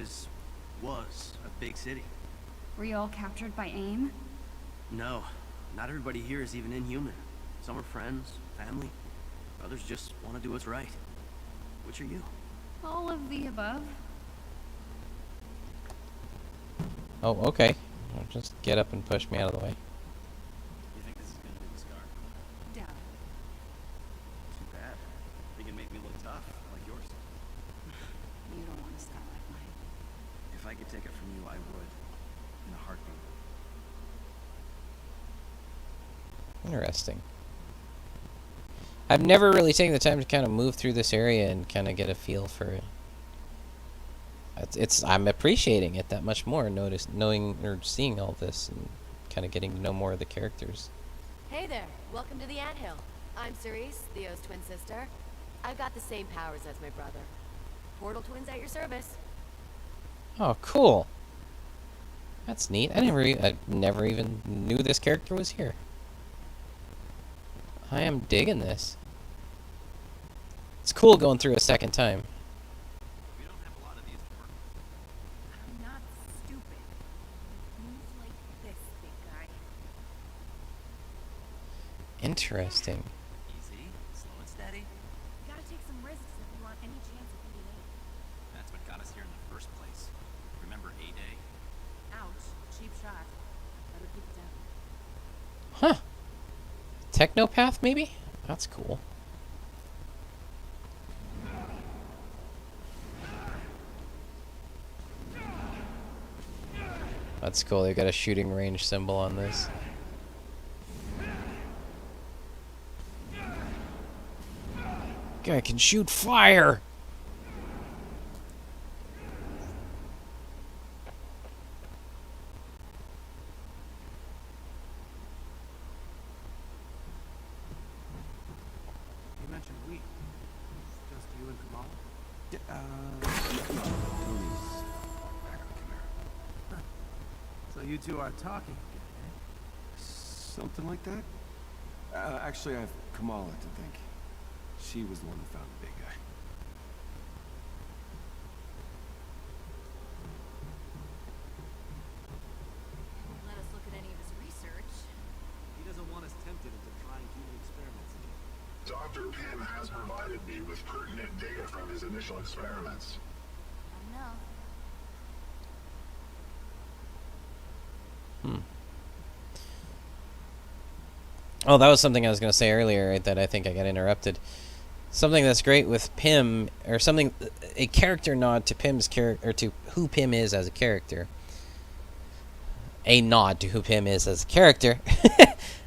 was a big city. Were you all captured by AIM? No, not everybody here is even Inhuman. Some are friends, family. Others just want to do what's right. Which are you? All of the above. Oh, okay. Just get up and push me out of the way. You think this is gonna be the scar? Doubt it. Too bad. Think it'd make me look tough, like yours. You don't want a scar like mine. If I could take it from you, I would. In a heartbeat. Interesting. I've never really taken the time to kind of move through this area and kind of get a feel for it. I'm appreciating it that much more, knowing or seeing all this and kind of getting to know more of the characters. Hey there, welcome to the Anthill. I'm Cerise, Theo's twin sister. I've got the same powers as my brother. Portal twins at your service. Oh, cool. That's neat. I never even knew this character was here. I am digging this. It's cool going through a second time. We don't have a lot of these to work with. I'm not stupid. Move like this, big guy. Interesting. Easy, slow and steady. You gotta take some risks if you want any chance of beating AIM. That's what got us here in the first place. Remember A-Day? Ouch. Cheap shot. Better keep it down. Huh. Technopath, maybe? That's cool. That's cool. They've got a shooting range symbol on this. Guy can shoot fire! You mentioned we. Just you and Kamal? So you two are talking again, eh? Something like that? Actually, I have Kamala to thank. She was the one who found the big guy. Let us look at any of his research. He doesn't want us tempted into trying human experiments again. Dr. Pym has provided me with pertinent data from his initial experiments. No. Oh, that was something I was going to say earlier, right, that I think I got interrupted. Something that's great with Pym, or something, a character nod to Pym's character, or to who Pym is as a character. A nod to who Pym is as a character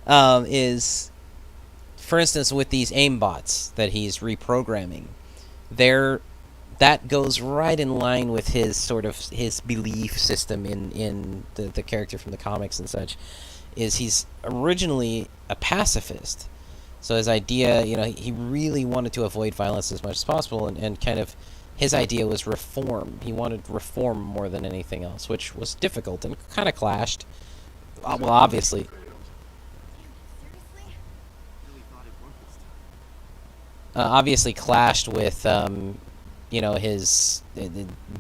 is, for instance, with these aimbots that he's reprogramming. That goes right in line with his sort of his belief system in the character from the comics and such. Is he's originally a pacifist. So his idea, he really wanted to avoid violence as much as possible, and kind of his idea was reform. He wanted reform more than anything else, which was difficult and kind of clashed. Well, obviously. Obviously clashed with, his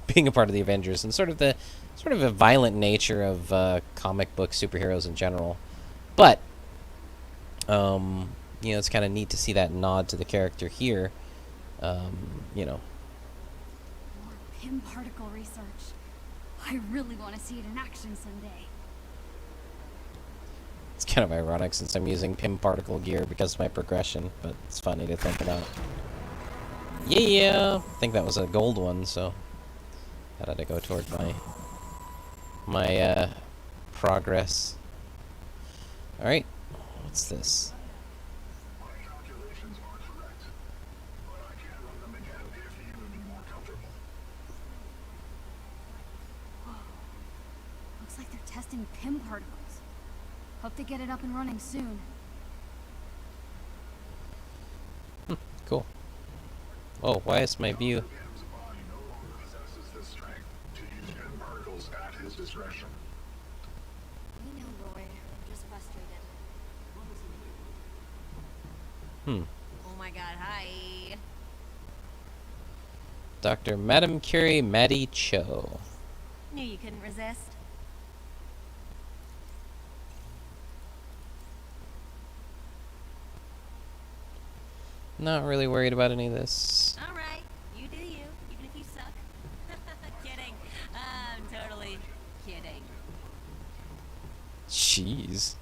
being a part of the Avengers and sort of a violent nature of comic book superheroes in general. But it's kind of neat to see that nod to the character here. More Pym particle research. I really want to see it in action someday. It's kind of ironic since I'm using Pym particle gear because of my progression, but it's funny to think about. Yeah, I think that was a gold one, so that had to go toward my progress. All right, what's this? My calculations are correct, but I can run them again if you would be more comfortable. Whoa. Looks like they're testing Pym particles. Hope they get it up and running soon. Cool. Oh, why is my view? Pym's body no longer possesses the strength to use Pym particles at his discretion. Hmm. Oh my god, hi. Dr. Madame Curie Maddie Cho. Knew you couldn't resist. Not really worried about any of this. Alright, you do you, even if you suck. Kidding. I'm totally kidding. Jeez.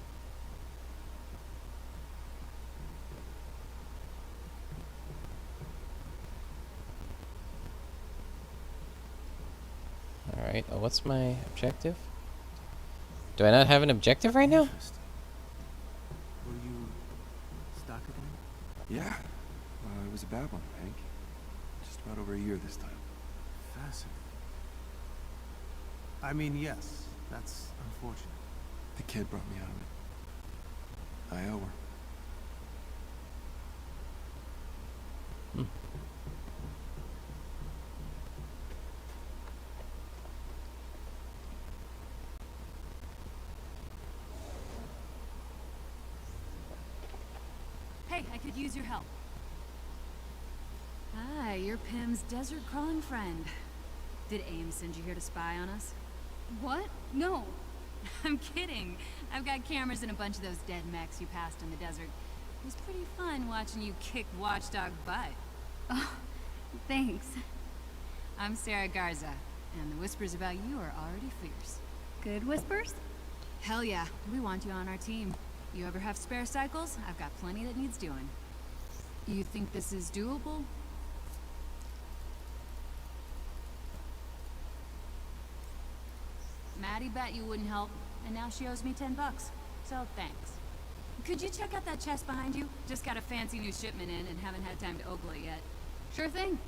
Alright, what's my objective? Do I not have an objective right now? Were you stuck again? Yeah. It was a bad one, Hank. Just about over a year this time. Fascinating. I mean, yes, that's unfortunate. The kid brought me out of it. I owe her. Hey, I could use your help. Hi, you're Pim's desert-crawling friend. Did AIM send you here to spy on us? What? No. I'm kidding. I've got cameras in a bunch of those dead mechs you passed in the desert. It was pretty fun watching you kick Watchdog butt. Oh, thanks. I'm Sarah Garza, and the whispers about you are already fierce. Good whispers? Hell yeah, we want you on our team. You ever have spare cycles? I've got plenty that needs doing. You think this is doable? Maddie bet you wouldn't help, and now she owes me $10. So thanks. Could you check out that chest behind you? Just got a fancy new shipment in and haven't had time to ogle it yet. Sure thing.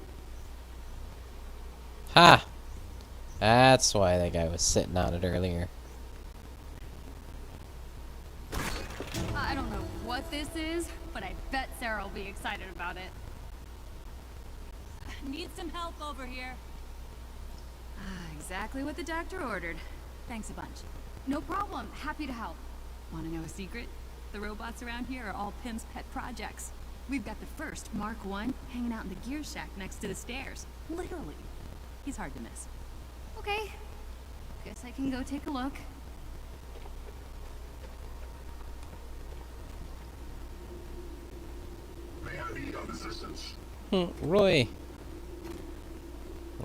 Ha! That's why that guy was sitting on it earlier. I don't know what this is, but I bet Sarah will be excited about it. Need some help over here. Exactly what the doctor ordered. Thanks a bunch. No problem. Happy to help. Want to know a secret? The robots around here are all Pim's pet projects. We've got the first Mark I hanging out in the gear shack next to the stairs. Literally. He's hard to miss. Okay. Guess I can go take a look. May I be of assistance? Roy.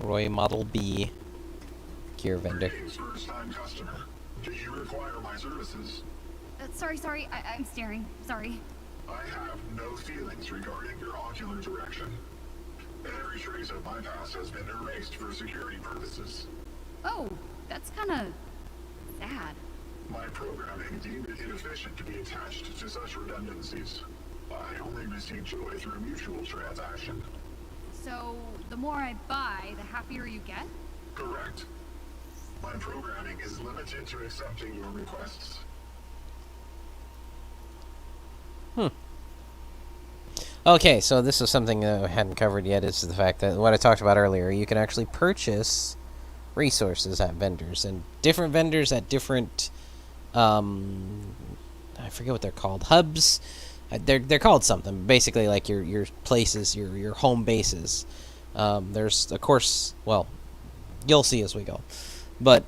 Roy Model B. Gear vendor. Greetings, first-time customer. Do you require my services? Sorry. I'm staring. Sorry. I have no feelings regarding your ocular direction. Every trace of my past has been erased for security purposes. Oh, that's kinda sad. My programming deemed it inefficient to be attached to such redundancies. I only receive joy through mutual transaction. So, the more I buy, the happier you get? Correct. My programming is limited to accepting your requests. Okay, so this is something that I hadn't covered yet, is the fact that what I talked about earlier, you can actually purchase resources at vendors, and different vendors at different, I forget what they're called, hubs. They're called something, basically like your places, your home bases. There's, of course, well, you'll see as we go, but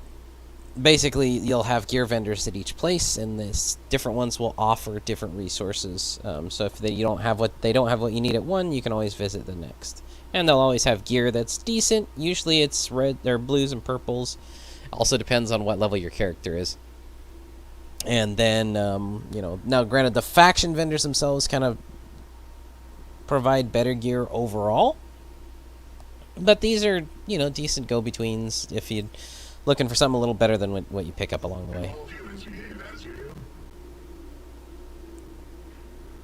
basically you'll have gear vendors at each place, and this different ones will offer different resources. So if they don't have what you need at one, you can always visit the next, and they'll always have gear that's decent. Usually it's red or blues and purples. Also depends on what level your character is. And then now granted, the faction vendors themselves kind of provide better gear overall, but these are decent go-betweens if you're looking for something a little better than what you pick up along the way.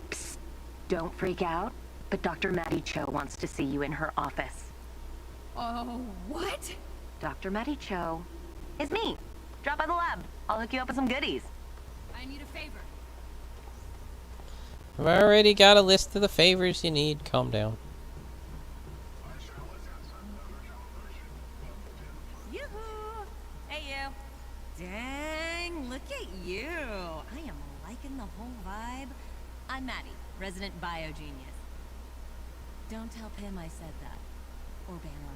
Psst, don't freak out, but Dr. Maddie Cho wants to see you in her office. Oh, what? Dr. Maddie Cho is me. Drop by the lab. I'll hook you up with some goodies. I need a favor. I've already got a list of the favors you need. Calm down. Yoo-hoo! Hey, you. Dang, look at you. I am liking the whole vibe. I'm Maddie. Resident biogenius. Don't tell Pim I said that. Or Bella.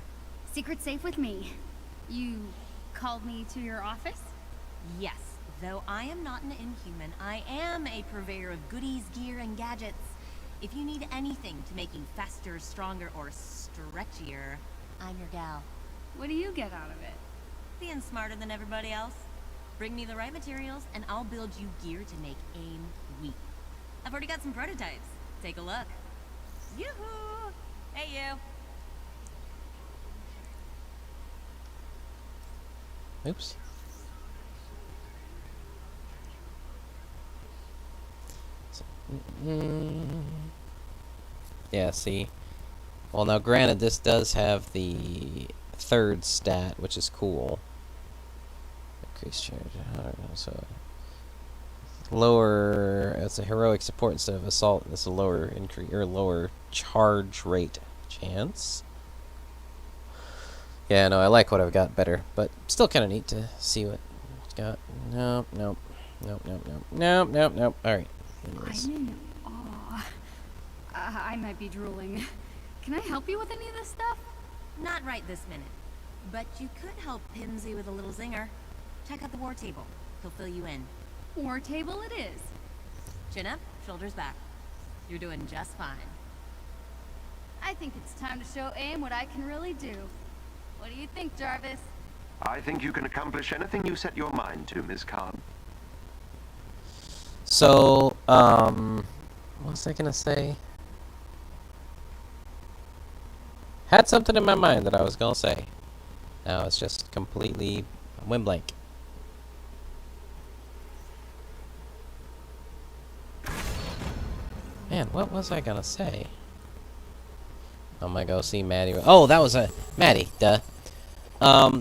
Secret safe with me. You called me to your office? Yes. Though I am not an inhuman, I am a purveyor of goodies, gear, and gadgets. If you need anything to make you faster, stronger, or stretchier, I'm your gal. What do you get out of it? Being smarter than everybody else. Bring me the right materials, and I'll build you gear to make AIM weak. I've already got some prototypes. Take a look. Yoo-hoo! Hey, you! Oops. Yeah, see? Well, now granted, this does have the third stat, which is cool. Increased charge. I don't know, so lower. It's a heroic support instead of assault. It's a lower increase or lower charge rate chance. Yeah, no, I like what I've got better, but still kind of neat to see what it's got. Nope, nope, nope, nope, nope, nope, nope, nope. All right. Anyways. I'm in awe. I might be drooling. Can I help you with any of this stuff? Not right this minute. But you could help Pimsy with a little zinger. Check out the war table. He'll fill you in. War table it is. Chin up, shoulders back. You're doing just fine. I think it's time to show AIM what I can really do. What do you think, Jarvis? I think you can accomplish anything you set your mind to, Miss Khan. So, what was I gonna say? Had something in my mind that I was gonna say. Now it's just completely went blank. Man, what was I gonna say? I'm gonna go see Maddie. Oh, that was Maddie, duh.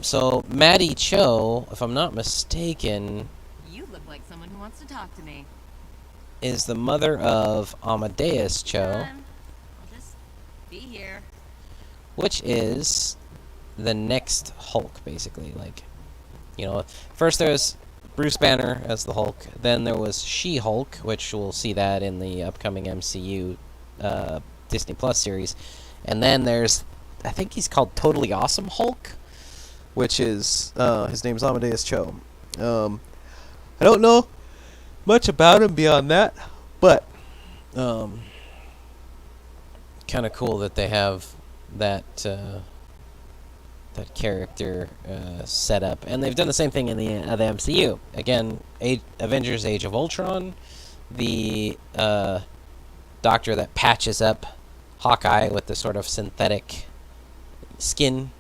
So Maddie Cho, if I'm not mistaken, You look like someone who wants to talk to me. is the mother of Amadeus Cho, I'll just be here. which is the next Hulk, basically. Like, you know, first there's Bruce Banner as the Hulk, then there was She-Hulk, which we'll see that in the upcoming MCU Disney Plus series, and then there's, I think he's called Totally Awesome Hulk, which is, his name's Amadeus Cho. I don't know much about him beyond that, but kind of cool that they have that that character set up, and they've done the same thing in the MCU. Again, Avengers: Age of Ultron, the doctor that patches up Hawkeye with the sort of synthetic skin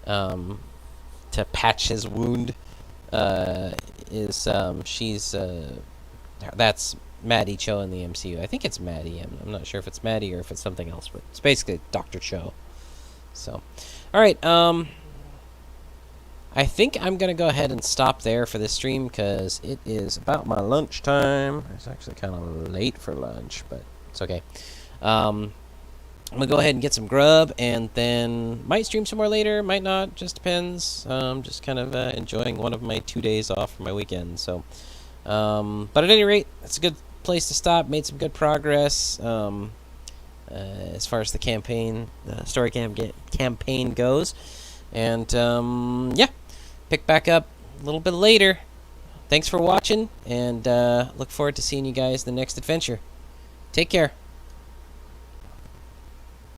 to patch his wound that's Maddie Cho in the MCU. I think it's Maddie. I'm not sure if it's Maddie or if it's something else, but it's basically Dr. Cho. So, all right. I think I'm gonna go ahead and stop there for this stream because it is about my lunch time. It's actually kind of late for lunch, but it's okay. I'm gonna go ahead and get some grub, and then might stream some more later, might not, just depends. Just kind of enjoying one of my 2 days off for my weekend. So, but at any rate, it's a good place to stop. Made some good progress as far as the campaign, story campaign goes, and yeah, pick back up a little bit later. Thanks for watching, and look forward to seeing you guys in the next adventure. Take care.